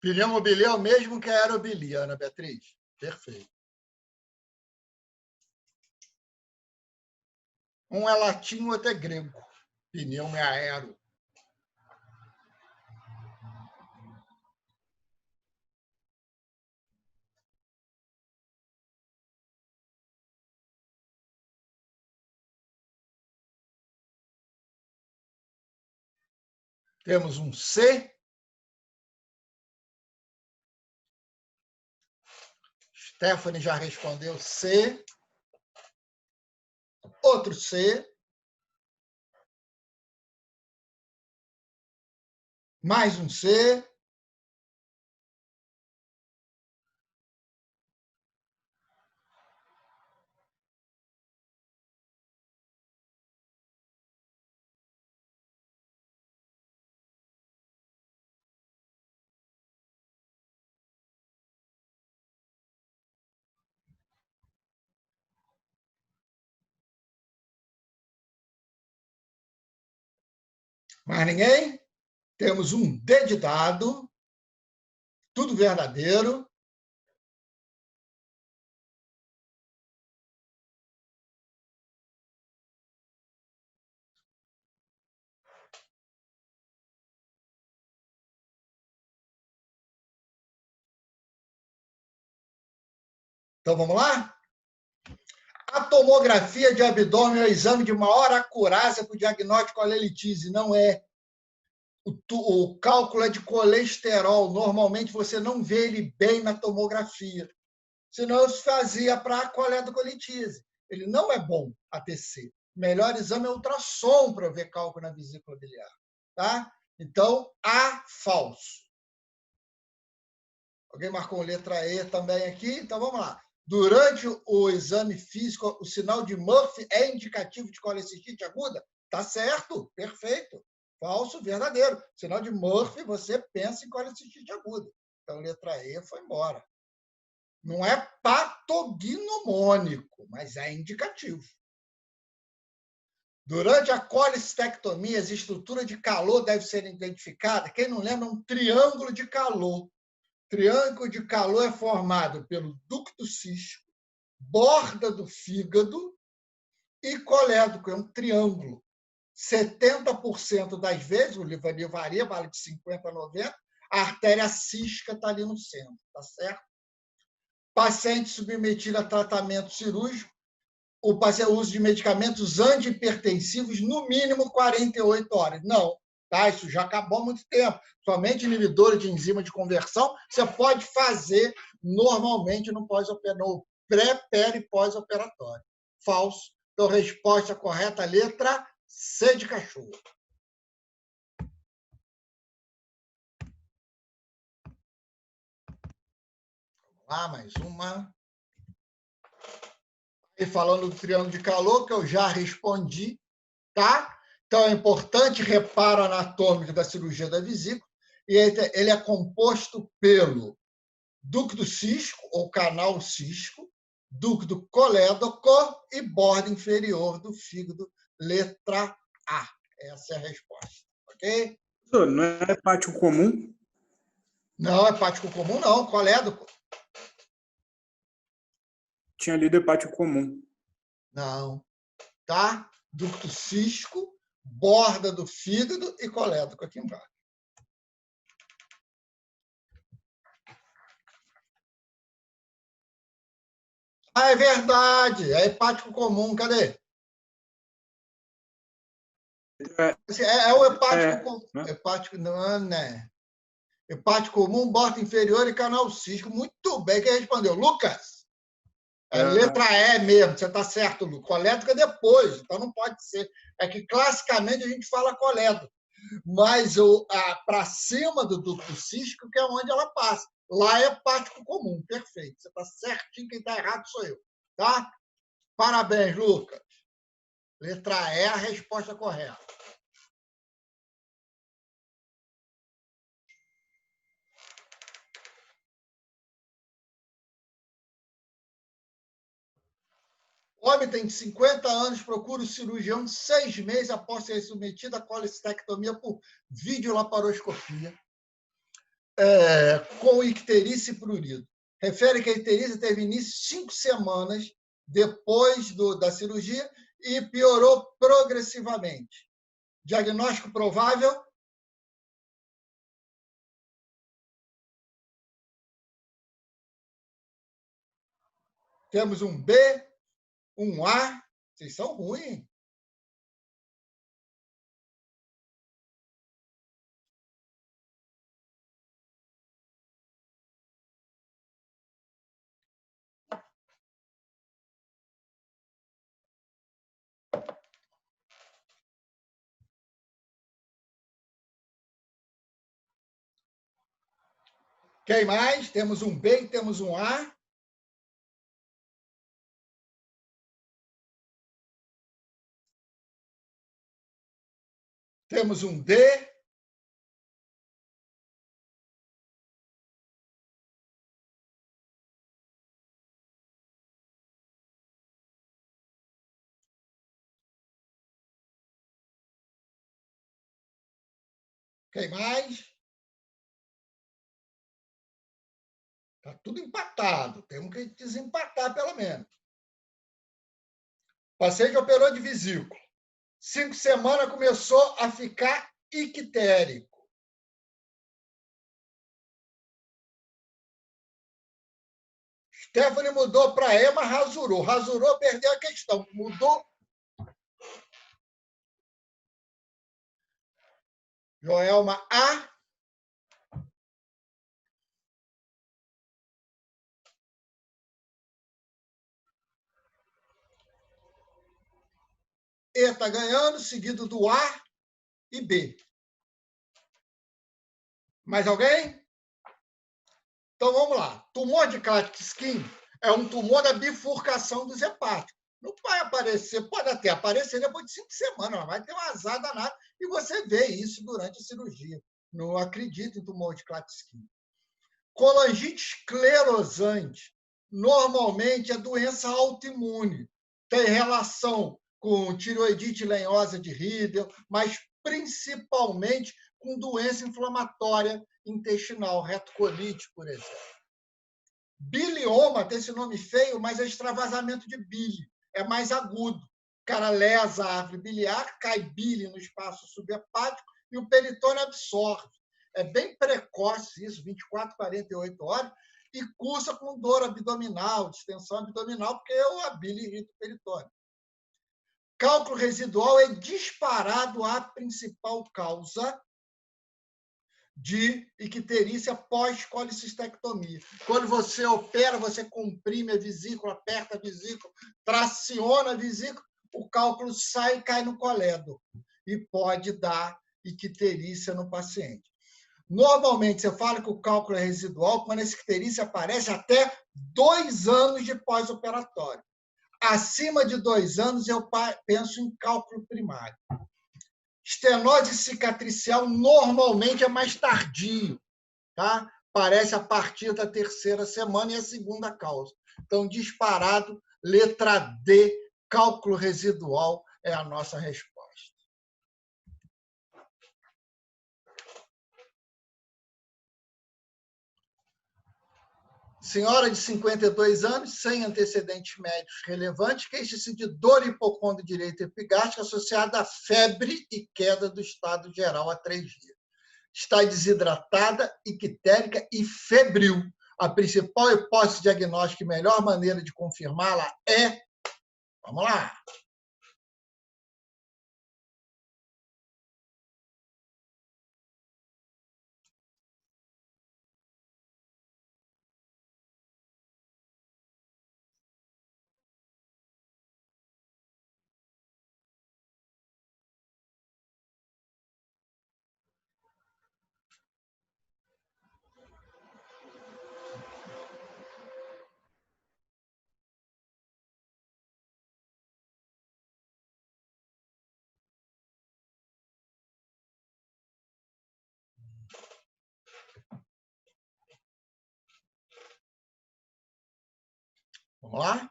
Pneumobilia é o mesmo que a aerobilia, Ana Beatriz. Perfeito. Um é latim, o outro é grego. Pneumo é aero. Temos um C. Stephanie já respondeu C. Outro C. Mais um C. Mais ninguém? Temos um D de dado. Tudo verdadeiro. Então, vamos lá? A tomografia de abdômen é o exame de maior acurácia para o diagnóstico colelitise. Não é. O cálculo é de colesterol. Normalmente, você não vê ele bem na tomografia. Senão, se fazia para a coledocolitise. Ele não é bom, ATC. O melhor exame é ultrassom para ver cálculo na vesícula biliar. Tá? Então, A, falso. Alguém marcou letra E também aqui? Então, vamos lá. Durante o exame físico, o sinal de Murphy é indicativo de colecistite aguda? Tá certo, perfeito. Falso, verdadeiro. Sinal de Murphy, você pensa em colecistite aguda. Então, letra E foi embora. Não é patognomônico, mas é indicativo. Durante a colecistectomia, a estrutura de calor deve ser identificada. Quem não lembra, é um triângulo de calor. Triângulo de calor é formado pelo ducto cístico, borda do fígado e colédoco. É um triângulo. 70% das vezes, o livro varia, vale de 50% a 90%, a artéria cística está ali no centro, tá certo? Paciente submetido a tratamento cirúrgico, o uso de medicamentos antihipertensivos, no mínimo 48 horas. Não, tá? Isso já acabou há muito tempo. Somente inibidor de enzima de conversão você pode fazer normalmente no pré, peri e pós-operatório. Falso. Então, resposta correta, letra C de cachorro. lá, mais uma. E falando do triângulo de calor, que eu já respondi, tá? Então, é importante reparo anatômico da cirurgia da vesícula, e ele é composto pelo ducto cístico, ou canal cístico, ducto colédoco e borda inferior do fígado, letra A. Essa é a resposta, ok? Não é hepático comum? Não, hepático comum não, colédoco. Tinha lido hepático comum. Não, tá? Ducto cístico, borda do fígado e colédoco aqui embaixo. Ah, é verdade, é hepático comum, cadê? É o hepático comum. Né? Hepático, não, né? Hepático comum, borda inferior e canal cístico. Muito bem, quem respondeu? Lucas? É letra E mesmo, você está certo, Lucas. Colédoco é depois, então não pode ser. É que classicamente a gente fala colédoco, mas para cima do ducto cístico, que é onde ela passa. Lá é hepático comum, perfeito. Você está certinho, quem está errado sou eu. Tá? Parabéns, Lucas. Letra E é a resposta correta. Homem tem 50 anos, procura o cirurgião 6 meses após ser submetido à colestectomia por videolaparoscopia, com icterícia e prurido. Refere que a icterícia teve início 5 semanas depois da cirurgia e piorou progressivamente. Diagnóstico provável? Temos um B, um A. Vocês são ruins. Quem mais? Temos um B e temos um A. Temos um D. Quem mais? Está tudo empatado. Temos que desempatar, pelo menos. O paciente operou de vesícula. 5 semanas começou a ficar ictérico. Stephanie mudou para E, mas rasurou. Rasurou, perdeu a questão. Mudou. Joelma A. E está ganhando, seguido do A e B. Mais alguém? Então, vamos lá. Tumor de Klatskin é um tumor da bifurcação dos hepáticos. Não vai aparecer, pode até aparecer depois de 5 semanas, mas vai ter um azar danado e você vê isso durante a cirurgia. Não acredito em tumor de Klatskin. Colangite esclerosante normalmente é doença autoimune. Tem relação com tireoidite lenhosa de Riedel, mas principalmente com doença inflamatória intestinal, retocolite, por exemplo. Bilioma tem esse nome feio, mas é extravasamento de bile. É mais agudo. O cara lesa a árvore biliar, cai bile no espaço subhepático e o peritônio absorve. É bem precoce isso, 24, 48 horas, e cursa com dor abdominal, distensão abdominal, porque a bile irrita o peritônio. Cálculo residual é disparado a principal causa de icterícia pós-colicistectomia. Quando você opera, você comprime a vesícula, aperta a vesícula, traciona a vesícula, o cálculo sai e cai no colédoco e pode dar icterícia no paciente. Normalmente, você fala que o cálculo é residual quando a icterícia aparece até 2 anos de pós-operatório. Acima de 2 anos, eu penso em cálculo primário. Estenose cicatricial normalmente é mais tardio, tá? Parece a partir da 3ª semana e a segunda causa. Então, disparado, letra D, cálculo residual é a nossa resposta. Senhora de 52 anos, sem antecedentes médicos relevantes, queixa-se de dor hipocôndrio direito epigástrica associada a febre e queda do estado geral há 3 dias. Está desidratada, ictérica e febril. A principal hipótese diagnóstica e melhor maneira de confirmá-la é... Vamos lá. Vamos lá?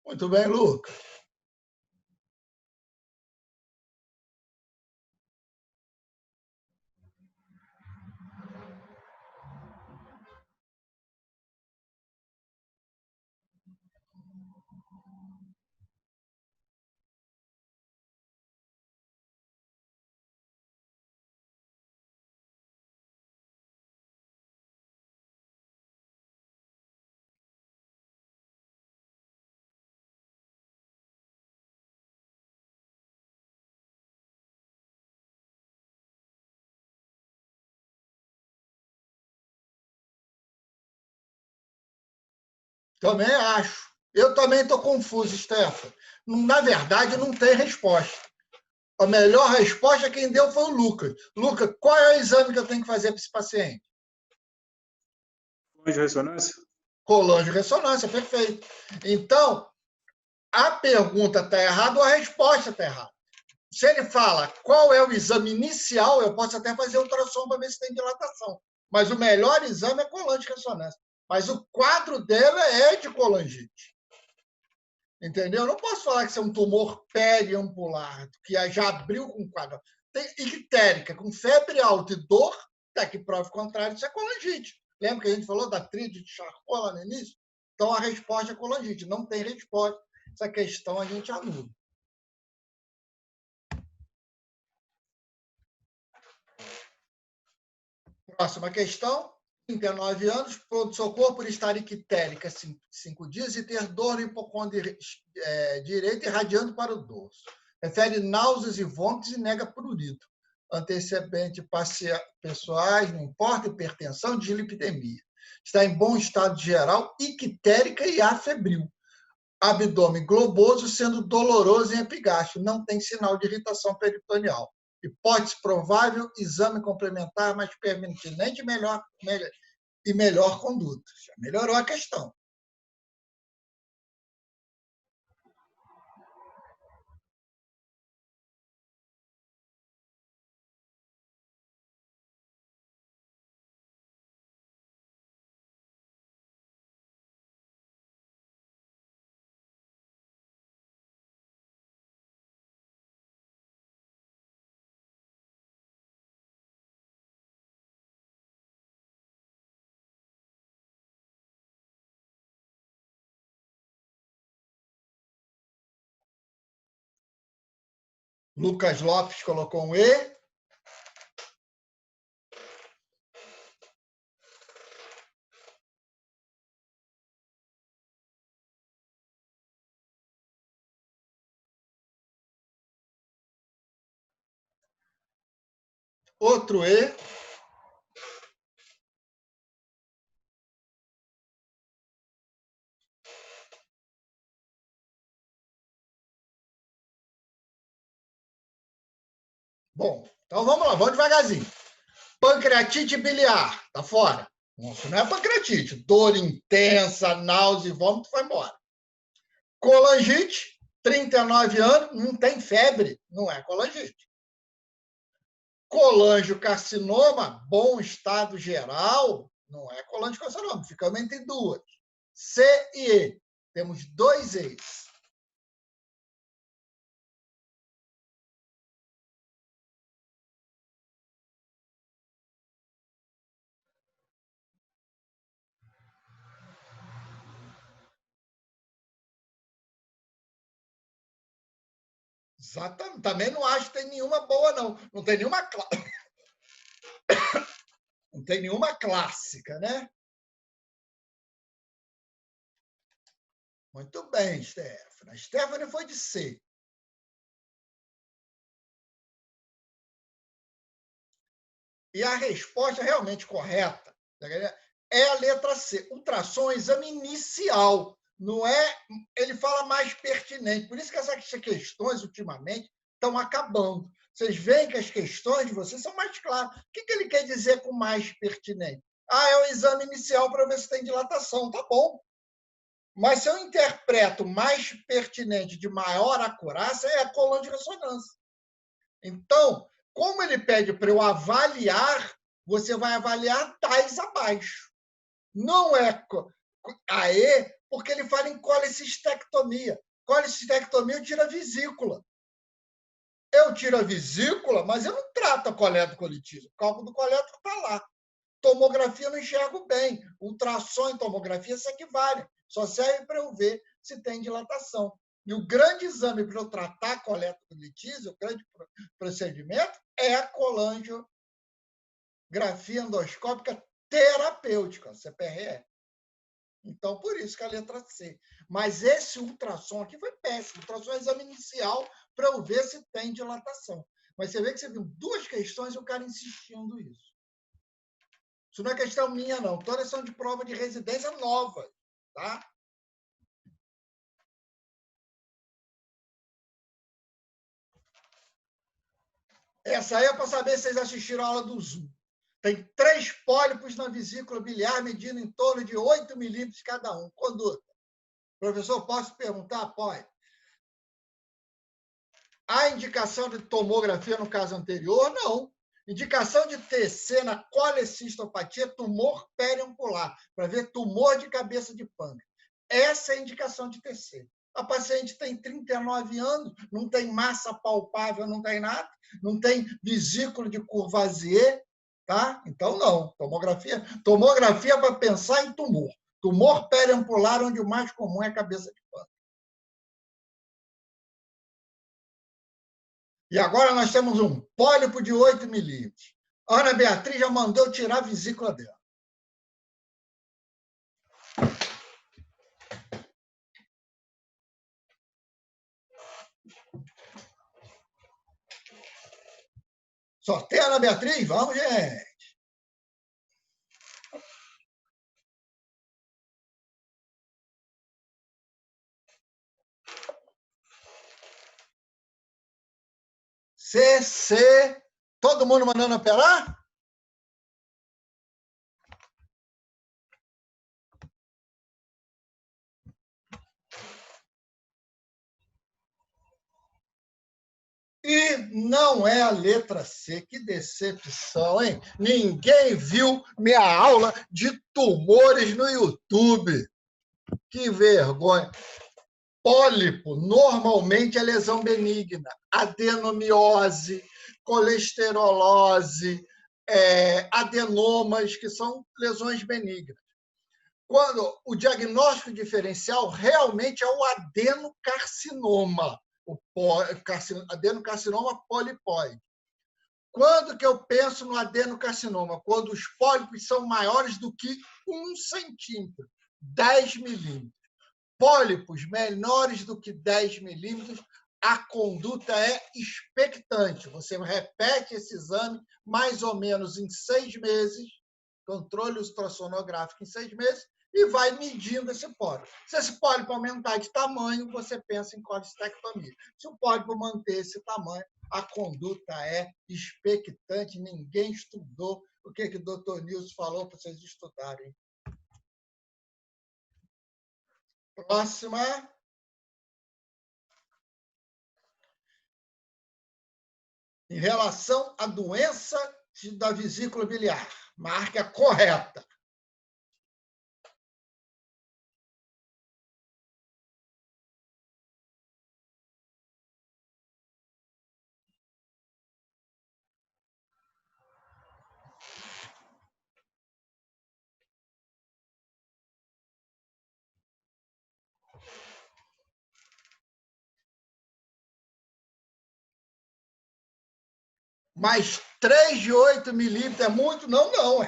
Muito bem, Lucas. Também acho. Eu também estou confuso, Stefano. Na verdade, não tem resposta. A melhor resposta quem deu foi o Lucas. Lucas, qual é o exame que eu tenho que fazer para esse paciente? De ressonância? Colangio-ressonância, perfeito. Então, a pergunta está errada ou a resposta está errada. Se ele fala qual é o exame inicial, eu posso até fazer ultrassom para ver se tem dilatação. Mas o melhor exame é colangio-ressonância. Mas o quadro dela é de colangite. Entendeu? Eu não posso falar que isso é um tumor periampular, que já abriu com quadro. Tem ictérica, com febre alta e dor, até que prova o contrário, isso é colangite. Lembra que a gente falou da tríade de Charcot lá no início? Então, a resposta é colangite. Não tem resposta. Essa questão a gente anula. Próxima questão. 39 anos, pronto-socorro por estar ictérica 5 dias e ter dor no hipocôndrio direito irradiando para o dorso. Refere náuseas e vômitos e nega prurito. Antecedente pessoais, não importa, hipertensão, dislipidemia. Está em bom estado geral, ictérica e afebril. Abdômen globoso, sendo doloroso em epigastro. Não tem sinal de irritação peritoneal. Hipótese provável, exame complementar mais pertinente e melhor conduta. Já melhorou a questão. Lucas Lopes colocou um E. Outro E. Bom, então vamos lá, vamos devagarzinho. Pancreatite biliar, tá fora. Isso não é pancreatite. Dor intensa, náusea e vômito, foi embora. Colangite, 39 anos, não tem febre, não é colangite. Colangiocarcinoma, bom estado geral, não é colangiocarcinoma, ficamos entre duas. C e E. Temos 2 E's. Exatamente. Também não acho que tem nenhuma boa, não. Não tem nenhuma, não tem nenhuma clássica, né? Muito bem, Stephanie. A Stephanie foi de C. E a resposta realmente correta é a letra C. Ultrassom é exame inicial, não é? Ele fala mais pertinente. Por isso que essas questões, ultimamente, estão acabando. Vocês veem que as questões de vocês são mais claras. O que ele quer dizer com mais pertinente? É o exame inicial para ver se tem dilatação. Tá bom. Mas se eu interpreto mais pertinente, de maior acurácia, é a coluna de ressonância. Então, como ele pede para eu avaliar, você vai avaliar tais abaixo. Não é a E, porque ele fala em colecistectomia. Colecistectomia eu tiro a vesícula. Eu tiro a vesícula, mas eu não trato a coleto colitismo. O cálculo do coleto está lá. Tomografia eu não enxergo bem. Ultrassom e tomografia se equivalem. Só serve para eu ver se tem dilatação. E o grande exame para eu tratar a coletocolitíase, o grande procedimento, é a colangiografia endoscópica terapêutica, CPRE. Então, por isso que a letra C. Mas esse ultrassom aqui foi péssimo. O ultrassom é exame inicial para eu ver se tem dilatação. Mas você vê que você viu 2 questões e o cara insistindo isso. Isso não é questão minha, não. Todas são de prova de residência nova. Tá? Essa aí é para saber se vocês assistiram a aula do Zoom. Tem 3 pólipos na vesícula biliar, medindo em torno de 8 milímetros cada um. Conduta. Professor, posso perguntar? Pode. Há indicação de tomografia no caso anterior? Não. Indicação de TC na colecistopatia, tumor periampular, para ver tumor de cabeça de pâncreas. Essa é a indicação de TC. A paciente tem 39 anos, não tem massa palpável, não tem nada, não tem vesícula de Courvoisier, tá? Então, não. Tomografia para pensar em tumor. Tumor periampular, onde o mais comum é a cabeça de pâncreas. E agora nós temos um pólipo de 8 milímetros. A Ana Beatriz já mandou tirar a vesícula dela. Sorteia a Ana Beatriz? Vamos, gente. CC. Todo mundo mandando operar? E não é a letra C. Que decepção, hein? Ninguém viu minha aula de tumores no YouTube. Que vergonha. Pólipo, normalmente, é lesão benigna. Adenomiose, colesterolose, adenomas, que são lesões benignas. Quando o diagnóstico diferencial realmente é o adenocarcinoma, adenocarcinoma polipóide. Quando que eu penso no adenocarcinoma? Quando os pólipos são maiores do que 1 centímetro, 10 milímetros. Pólipos menores do que 10 milímetros, a conduta é expectante. Você repete esse exame mais ou menos em 6 meses, controle ultrassonográfico em 6 meses, e vai medindo esse pólipo. Se esse pólipo aumentar de tamanho, você pensa em colestectomia. Se o pólipo manter esse tamanho, a conduta é expectante. Ninguém estudou o que o doutor Nilson falou para vocês estudarem. Próxima. Em relação à doença da vesícula biliar, marque a correta. Mas 3 de 8 milímetros é muito? Não, não.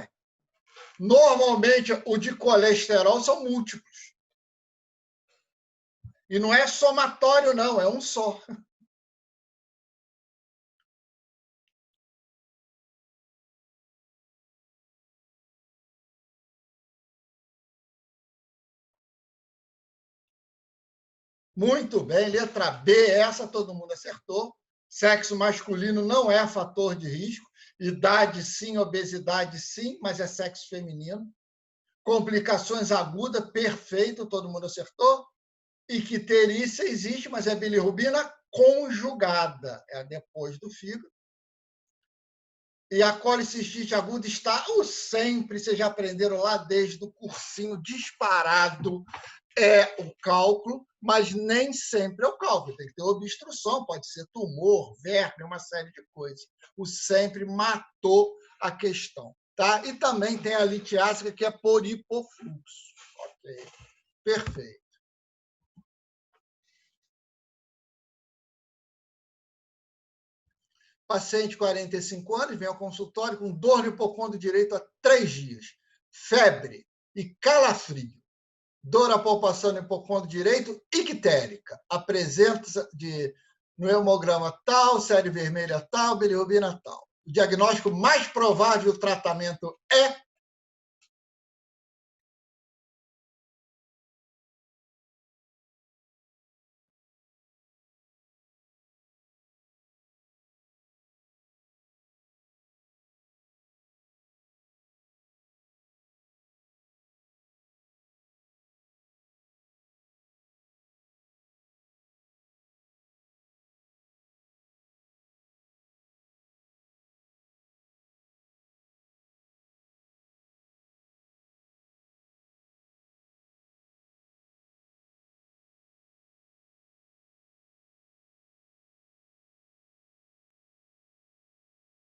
Normalmente, o de colesterol são múltiplos. E não é somatório, não, é um só. Muito bem, letra B, essa todo mundo acertou. Sexo masculino não é fator de risco. Idade, sim, obesidade, sim, mas é sexo feminino. Complicações agudas, perfeito, todo mundo acertou. Icterícia existe, mas é bilirrubina conjugada, é depois do fígado. E a colicistite aguda está o sempre, vocês já aprenderam lá desde o cursinho disparado, é o cálculo, mas nem sempre é o cálculo. Tem que ter obstrução, pode ser tumor, verme, uma série de coisas. O sempre matou a questão. Tá? E também tem a litiásica, que é por hipofluxo. Ok, perfeito. Paciente, 45 anos, vem ao consultório com dor no hipocôndrio direito há 3 dias, febre e calafrio. Dor à palpação no hipocôndrio direito, ictérica. Apresenta no hemograma tal, série vermelha tal, bilirrubina tal. O diagnóstico mais provável do tratamento é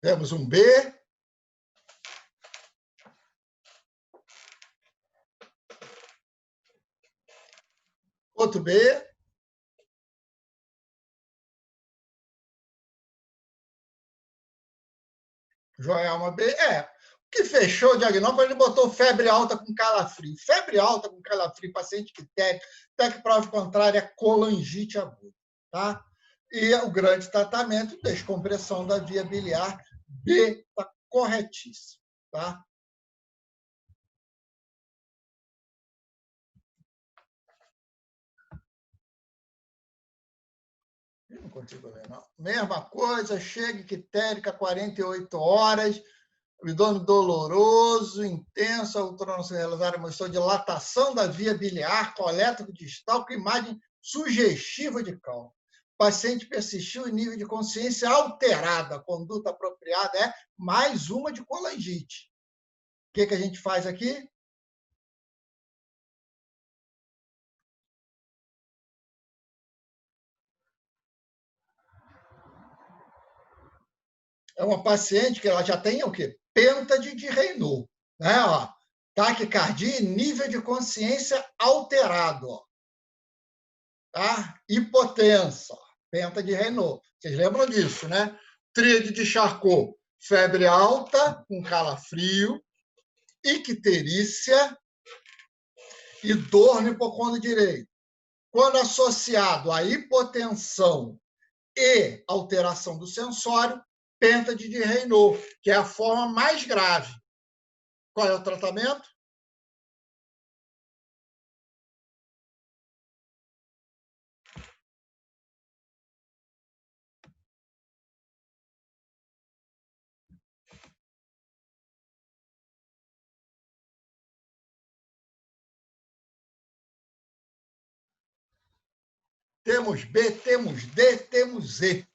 temos um B, outro B, Joelma B. O que fechou o diagnóstico, ele botou febre alta com calafrio. Febre alta com calafrio, paciente ictérico, até que prova contrária é colangite aguda. Tá? E o grande tratamento, descompressão da via biliar, B está corretíssimo. Tá? Não consigo ler, não. Mesma coisa, chega ictérica, 48 horas, abdômen doloroso, intenso, a ultrarressonância realizada mostrou dilatação da via biliar, coleta distal com imagem sugestiva de cálculo. O paciente persistiu em nível de consciência alterado. A conduta apropriada é mais uma de colangite. O que a gente faz aqui? É uma paciente que ela já tem o quê? Pêntade de Raynaud, né? Ó, taquicardia e nível de consciência alterado. Ó. Tá? Hipotensa, penta de Raynaud. Vocês lembram disso, né? Tríade de Charcot, febre alta com calafrio, icterícia e dor no hipocôndrio direito. Quando associado à hipotensão e alteração do sensório, pêntade de Raynaud, que é a forma mais grave. Qual é o tratamento? Temos B, temos D, temos E.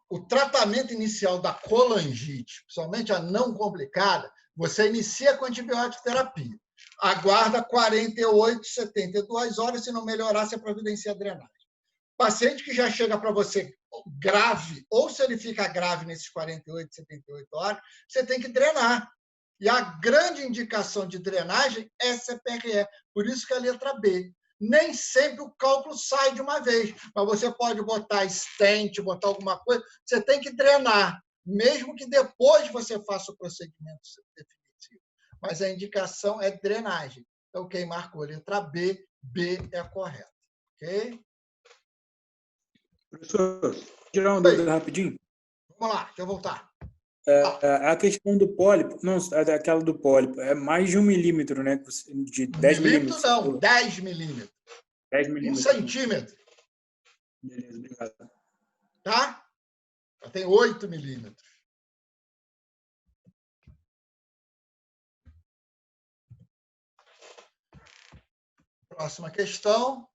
O tratamento inicial da colangite, principalmente a não complicada, você inicia com antibiótico terapia. Aguarda 48, 72 horas, se não melhorar, você providencia a drenagem. Paciente que já chega para você grave, ou se ele fica grave nesses 48, 78 horas, você tem que drenar. E a grande indicação de drenagem é CPRE, por isso que é a letra B. Nem sempre o cálculo sai de uma vez, mas você pode botar stent, botar alguma coisa, você tem que drenar, mesmo que depois você faça o procedimento definitivo. Mas a indicação é drenagem. Então, quem marcou a letra B, B é a correta. Ok? Professor, tirar uma dúvida rapidinho. Vamos lá, deixa eu voltar. A questão do pólipo, não, aquela do pólipo, é mais de 1 milímetro, né? De 10 milímetros. Não, 10 milímetros. 10 1 milímetros. centímetro. Beleza, obrigado. Tá? Já tem 8 milímetros. Próxima questão.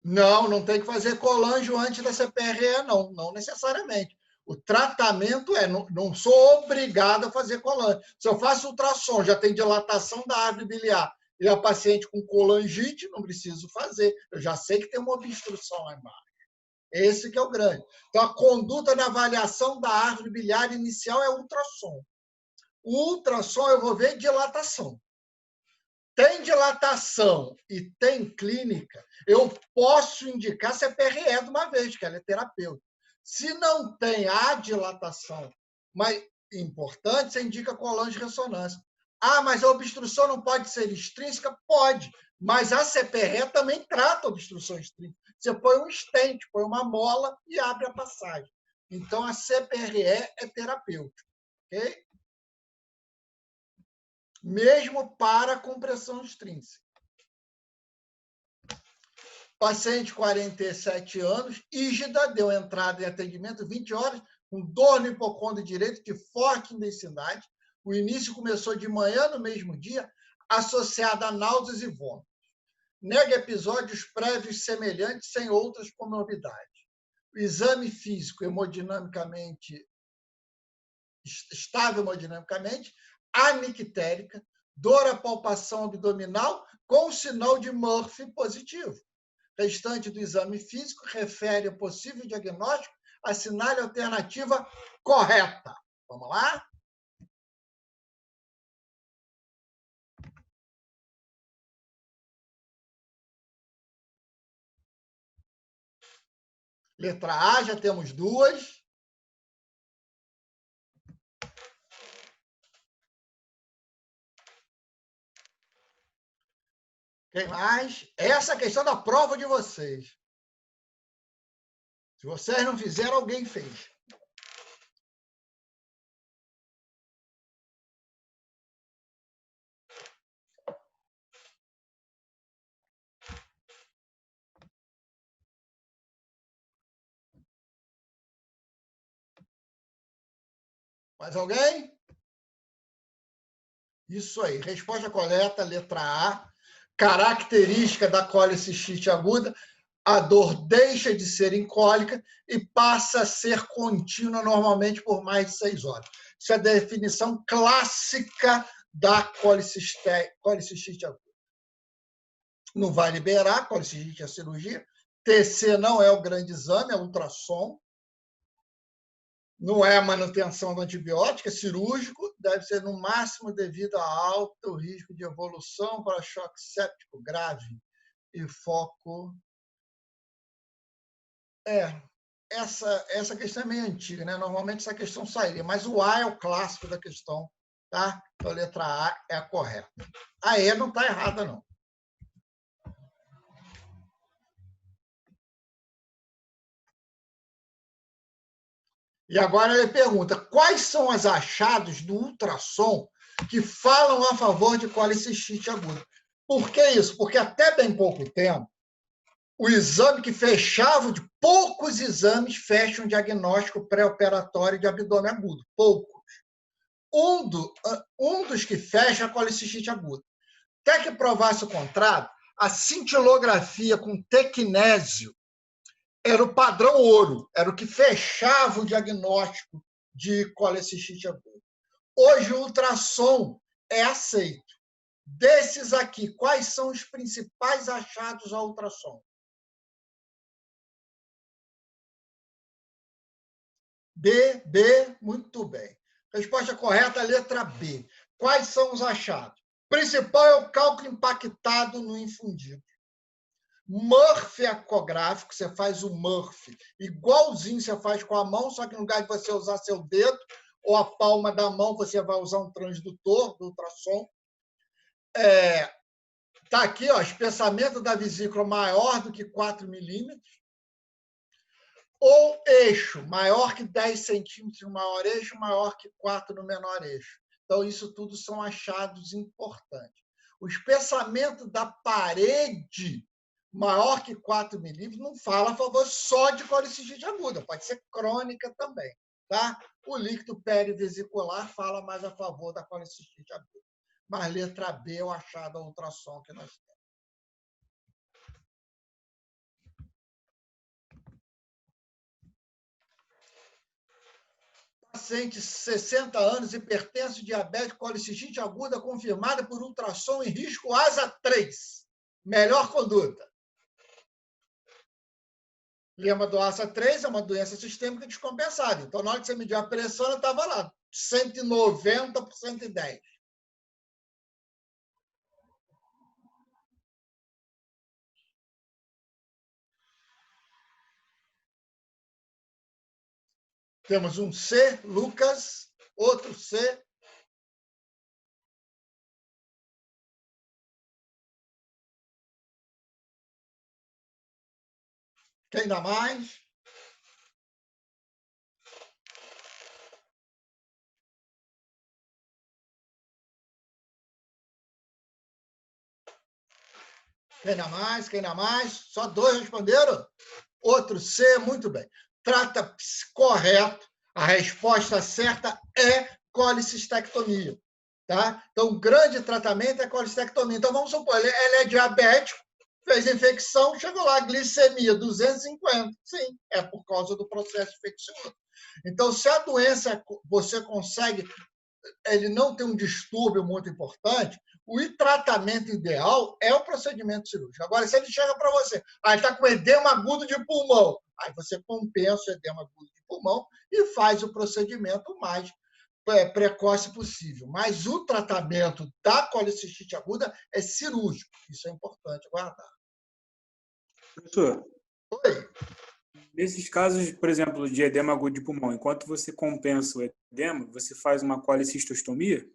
Não tem que fazer colangio antes da CPRE, não necessariamente. O tratamento não sou obrigado a fazer colangio. Se eu faço ultrassom, já tem dilatação da árvore biliar, e a paciente com colangite, não preciso fazer. Eu já sei que tem uma obstrução lá embaixo. Esse que é o grande. Então, a conduta na avaliação da árvore biliar inicial é ultrassom. O ultrassom eu vou ver dilatação. Tem dilatação e tem clínica, eu posso indicar CPRE de uma vez, que ela é terapêutica. Se não tem a dilatação, mas importante, você indica colangio-ressonância. Ah, mas a obstrução não pode ser extrínseca? Pode, mas a CPRE também trata a obstrução extrínseca. Você põe um stent, põe uma mola e abre a passagem. Então, a CPRE é terapêutica. Ok? Mesmo para compressão extrínseca. Paciente, 47 anos, ígida, deu entrada em atendimento 20 horas, com dor no hipocôndrio direito de forte intensidade. O início começou de manhã no mesmo dia, associado a náuseas e vômitos. Nega episódios prévios semelhantes sem outras comorbidades. O exame físico hemodinamicamente estável hemodinamicamente, anictérica, dor à palpação abdominal com sinal de Murphy positivo. Restante do exame físico refere ao possível diagnóstico, assinale a alternativa correta. Vamos lá? Letra A, já temos duas. Quem mais? Essa é a questão da prova de vocês. Se vocês não fizeram, alguém fez. Mais alguém? Isso aí. Resposta correta, letra A. Característica da colicistite aguda, a dor deixa de ser incólica e passa a ser contínua normalmente por mais de 6 horas. Isso é a definição clássica da colicistite aguda. Não vai liberar, colicistite é a cirurgia. TC não é o grande exame, é ultrassom. Não é a manutenção do antibiótico, é cirúrgico, deve ser no máximo devido a alto risco de evolução para choque séptico grave e foco. Essa questão é meio antiga, né? Normalmente essa questão sairia, mas o A é o clássico da questão, tá? Então a letra A é a correta. A E não está errada, não. E agora ele pergunta, quais são os achados do ultrassom que falam a favor de colicistite aguda? Por que isso? Porque até bem pouco tempo, o exame que fechava, de poucos exames fecham um diagnóstico pré-operatório de abdômen agudo. Poucos. Um dos que fecha a colicistite aguda. Até que provasse o contrário, a cintilografia com tecnésio era o padrão ouro, era o que fechava o diagnóstico de colicistite aguda. Hoje, o ultrassom é aceito. Desses aqui, quais são os principais achados ao ultrassom? B, muito bem. Resposta correta, letra B. Quais são os achados? O principal é o cálculo impactado no infundido. Murphy ecográfico, você faz o Murphy, igualzinho você faz com a mão, só que no lugar de você usar seu dedo ou a palma da mão, você vai usar um transdutor do ultrassom. Está aqui, ó, espessamento da vesícula maior do que 4 milímetros, ou eixo maior que 10 centímetros no maior eixo, maior que 4 no menor eixo. Então, isso tudo são achados importantes. O espessamento da parede maior que 4 milímetros não fala a favor só de colicistite aguda, pode ser crônica também. Tá? O líquido perivesicular fala mais a favor da colicistite aguda. Mas letra B é o achado ao ultrassom que nós temos. Paciente de 60 anos, hipertenso, diabético, colicistite aguda confirmada por ultrassom em risco ASA 3. Melhor conduta. Lembra do ASA 3? É uma doença sistêmica descompensada. Então, na hora que você mediu a pressão, ela estava lá, 190 por 110. Temos um C, Lucas, outro C. Quem dá mais? Quem dá mais? Quem dá mais? Só 2 responderam? Outro C, muito bem. Trata correto. A resposta certa é colicistectomia. Tá? Então, o grande tratamento é colicistectomia. Então, vamos supor, ele é diabético, fez infecção, chegou lá, glicemia 250. Sim, é por causa do processo infeccioso. Então, se a doença você consegue, ele não tem um distúrbio muito importante, o tratamento ideal é o procedimento cirúrgico. Agora, se ele chega para você, ele está com edema agudo de pulmão, aí você compensa o edema agudo de pulmão e faz o procedimento mais precoce possível. Mas o tratamento da colicistite aguda é cirúrgico. Isso é importante guardar. Professor, Oi. nesses casos, por exemplo, de edema agudo de pulmão, enquanto você compensa o edema, você faz uma colicistostomia?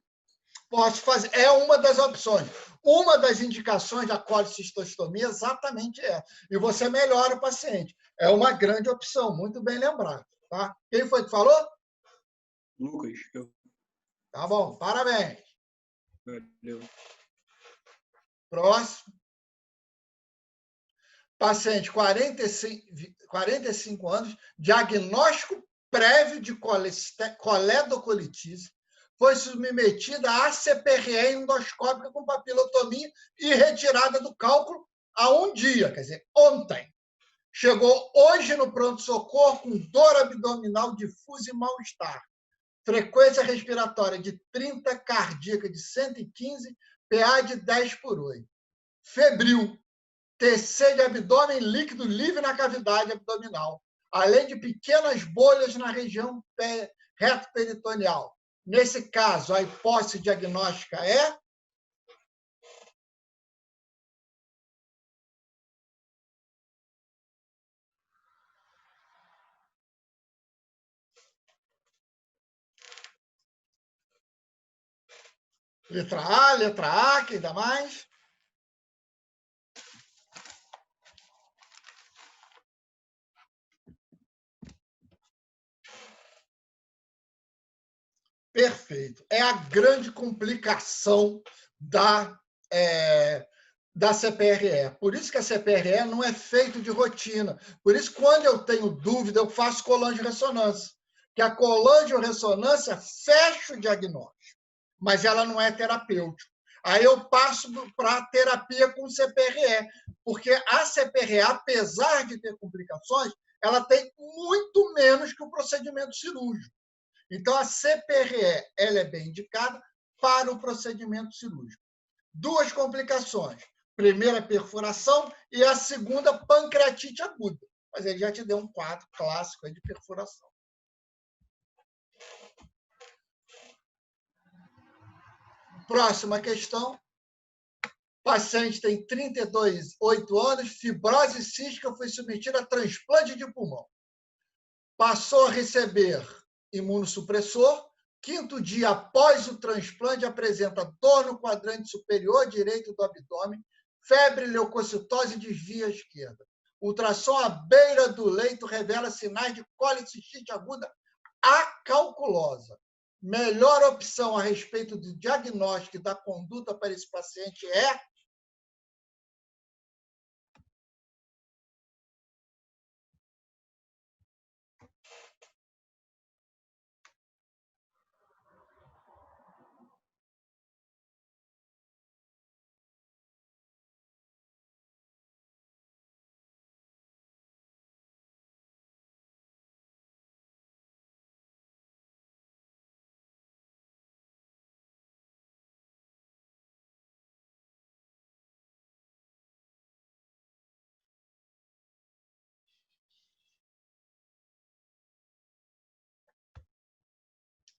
Posso fazer. É uma das opções. Uma das indicações da colicistostomia exatamente é. E você melhora o paciente. É uma grande opção, muito bem lembrado. Tá? Quem foi que falou? Lucas, Tá bom, parabéns. valeu. Próximo. Paciente, 45 anos, diagnóstico prévio de coledocolitise, foi submetida a ACPRE endoscópica com papilotomia e retirada do cálculo há um dia, quer dizer, ontem. Chegou hoje no pronto-socorro com dor abdominal difusa e mal-estar. Frequência respiratória de 30, cardíaca de 115, PA de 10 por 8. Febril. TC de abdômen líquido livre na cavidade abdominal, além de pequenas bolhas na região reto-peritoneal. Nesse caso, a hipótese diagnóstica é? Letra A, quem dá mais? Perfeito. É a grande complicação da CPRE. Por isso que a CPRE não é feita de rotina. Por isso, quando eu tenho dúvida, eu faço colangio-ressonância. Que a colangio-ressonância fecha o diagnóstico, mas ela não é terapêutica. Aí eu passo para a terapia com CPRE, porque a CPRE, apesar de ter complicações, ela tem muito menos que o procedimento cirúrgico. Então, a CPRE ela é bem indicada para o procedimento cirúrgico. Duas complicações. Primeira, perfuração, e a segunda, pancreatite aguda. Mas ele já te deu um quadro clássico aí de perfuração. Próxima questão. Paciente tem 8 anos, fibrose cística, foi submetida a transplante de pulmão. Passou a receber imunossupressor. 5º dia após o transplante, apresenta dor no quadrante superior direito do abdômen, febre, leucocitose e desvio à esquerda. Ultrassom à beira do leito revela sinais de colicistite aguda acalculosa. Melhor opção a respeito do diagnóstico e da conduta para esse paciente é...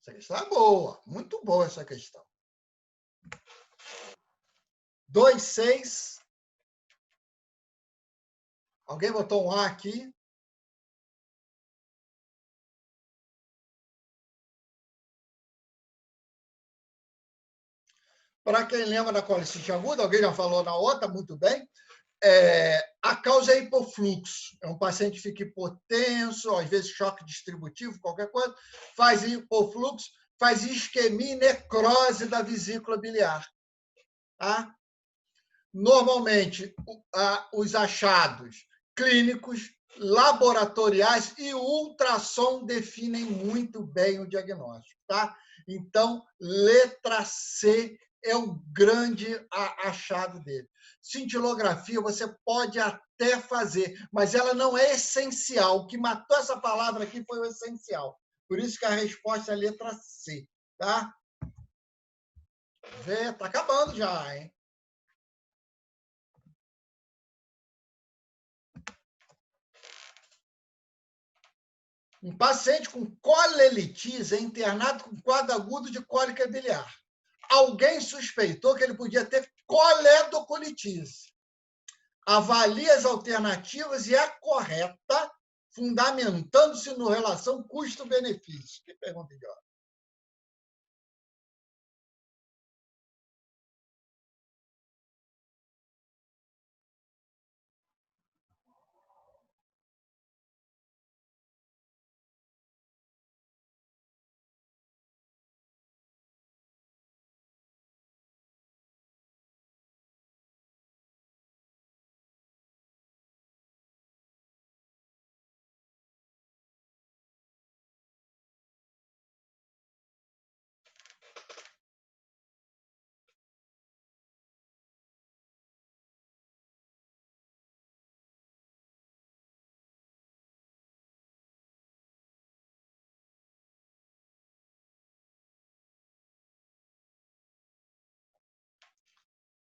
Essa questão é boa, muito boa essa questão. 2,6. Alguém botou um A aqui? Para quem lembra da colicite aguda, alguém já falou na outra, muito bem. A causa é hipofluxo. É um paciente que fica hipotenso, às vezes choque distributivo, qualquer coisa, faz hipofluxo, faz isquemia e necrose da vesícula biliar. Tá? Normalmente, os achados clínicos, laboratoriais e ultrassom definem muito bem o diagnóstico. Tá? Então, letra C é o grande achado dele. Cintilografia você pode até fazer, mas ela não é essencial. O que matou essa palavra aqui foi o essencial. Por isso que a resposta é a letra C. Tá? Está acabando já, hein? Um paciente com colelitise é internado com quadro agudo de cólica biliar. Alguém suspeitou que ele podia ter coledocolitise. Avalie as alternativas e a correta, fundamentando-se na relação custo-benefício. Que pergunta idiota.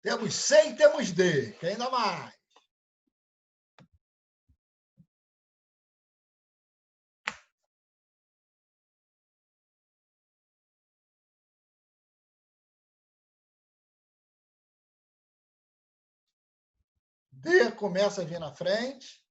Temos C e temos D. Quem dá mais? D começa a vir na frente.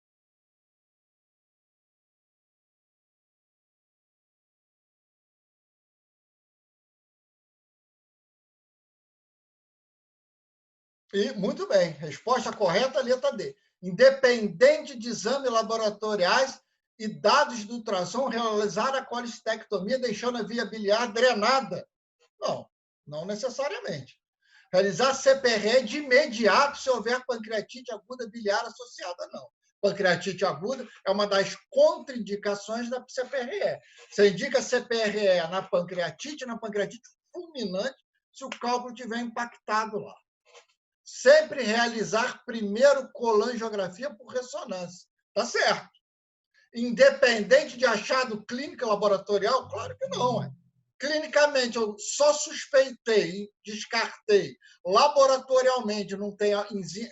E, muito bem, resposta correta, letra D. Independente de exames laboratoriais e dados de ultrassom realizar a colestectomia, deixando a via biliar drenada. Não, não necessariamente. Realizar CPRE de imediato se houver pancreatite aguda biliar associada, não. Pancreatite aguda é uma das contraindicações da CPRE. Você indica CPRE na pancreatite fulminante, se o cálculo tiver impactado lá. Sempre realizar primeiro colangiografia por ressonância. Tá certo. Independente de achado clínico laboratorial? Claro que não. Clinicamente, eu só suspeitei, descartei. Laboratorialmente, não tem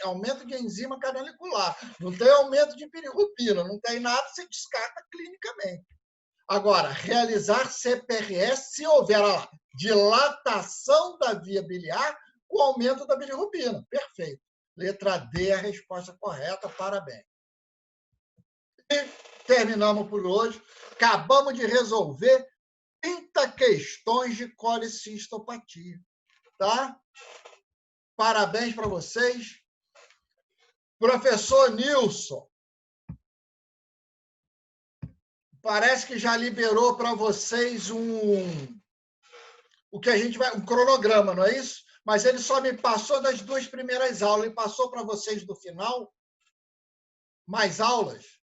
aumento de enzima canalicular, não tem aumento de bilirrubina, não tem nada, você descarta clinicamente. Agora, realizar CPRE se houver dilatação da via biliar com aumento da bilirrubina. Perfeito. Letra D é a resposta correta, parabéns. E terminamos por hoje. Acabamos de resolver 30 questões de colecistopatia. Tá? Parabéns para vocês. Professor Nilson, parece que já liberou para vocês um cronograma, não é isso? Mas ele só me passou das 2 primeiras aulas. Ele passou para vocês do final mais aulas?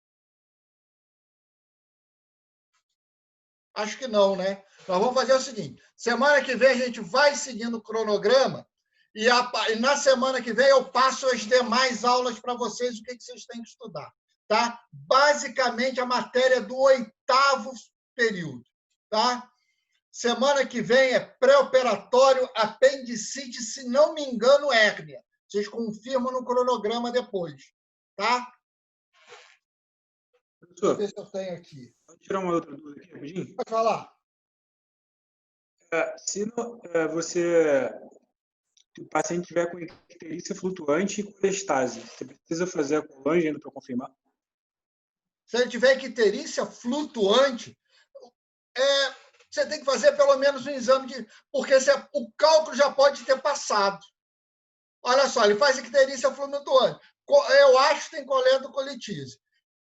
Acho que não, né? Nós vamos fazer o seguinte: semana que vem a gente vai seguindo o cronograma e na semana que vem eu passo as demais aulas para vocês, o que vocês têm que estudar. Tá? Basicamente, a matéria do 8º período. Tá? Semana que vem é pré-operatório, apendicite, se não me engano, hérnia. Vocês confirmam no cronograma depois. Tá? Deixa eu ver se eu tenho aqui. Vou tirar uma outra dúvida aqui, rapidinho. Pode falar. Se o paciente tiver com icterícia flutuante e colestase, você precisa fazer a colange ainda para confirmar? Se ele tiver icterícia flutuante, você tem que fazer pelo menos um exame porque o cálculo já pode ter passado. Olha só, ele faz icterícia flutuante. Eu acho que tem coledocolitise.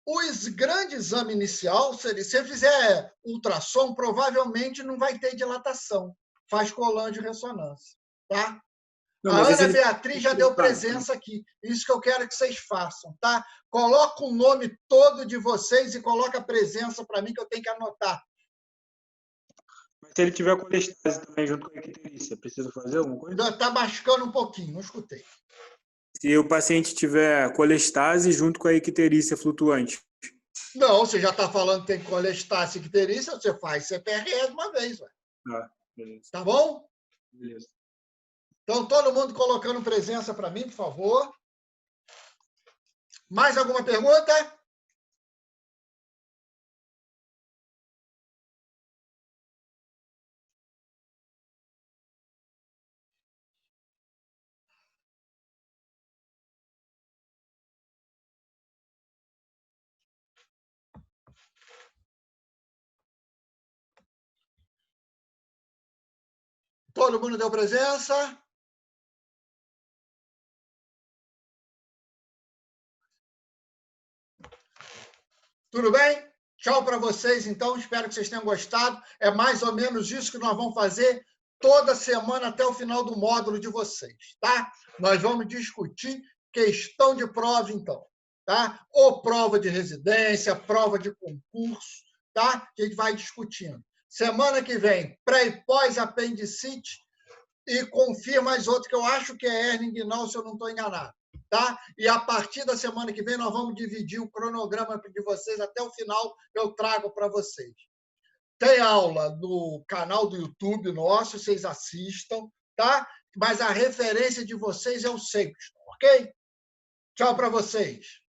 O grande exame inicial, se você fizer ultrassom, provavelmente não vai ter dilatação. Faz colangio-ressonância. Tá? Não, a Ana Beatriz já deu presença aqui. Isso que eu quero que vocês façam. Tá? Coloca o nome todo de vocês e coloca a presença para mim, que eu tenho que anotar. Mas se ele tiver colestase também junto com a icterícia, precisa fazer alguma coisa? Está mascando um pouquinho, não escutei. Se o paciente tiver colestase junto com a icterícia flutuante. Não, você já está falando que tem colestase e icterícia, você faz CPRE de uma vez. Beleza. Tá bom? Beleza. Então, todo mundo colocando presença para mim, por favor. Mais alguma pergunta? Todo mundo deu presença? Tudo bem? Tchau para vocês, então. Espero que vocês tenham gostado. É mais ou menos isso que nós vamos fazer toda semana até o final do módulo de vocês, tá? Nós vamos discutir questão de prova, então, tá? Ou prova de residência, prova de concurso, tá? Que a gente vai discutindo. Semana que vem, pré e pós-apendicite, e confirma as outras, que eu acho que é hernia inguinal, se eu não estou enganado. Tá? E a partir da semana que vem, nós vamos dividir o cronograma de vocês até o final, eu trago para vocês. Tem aula no canal do YouTube nosso, vocês assistam, tá? Mas a referência de vocês é o Sexto, ok? Tchau para vocês.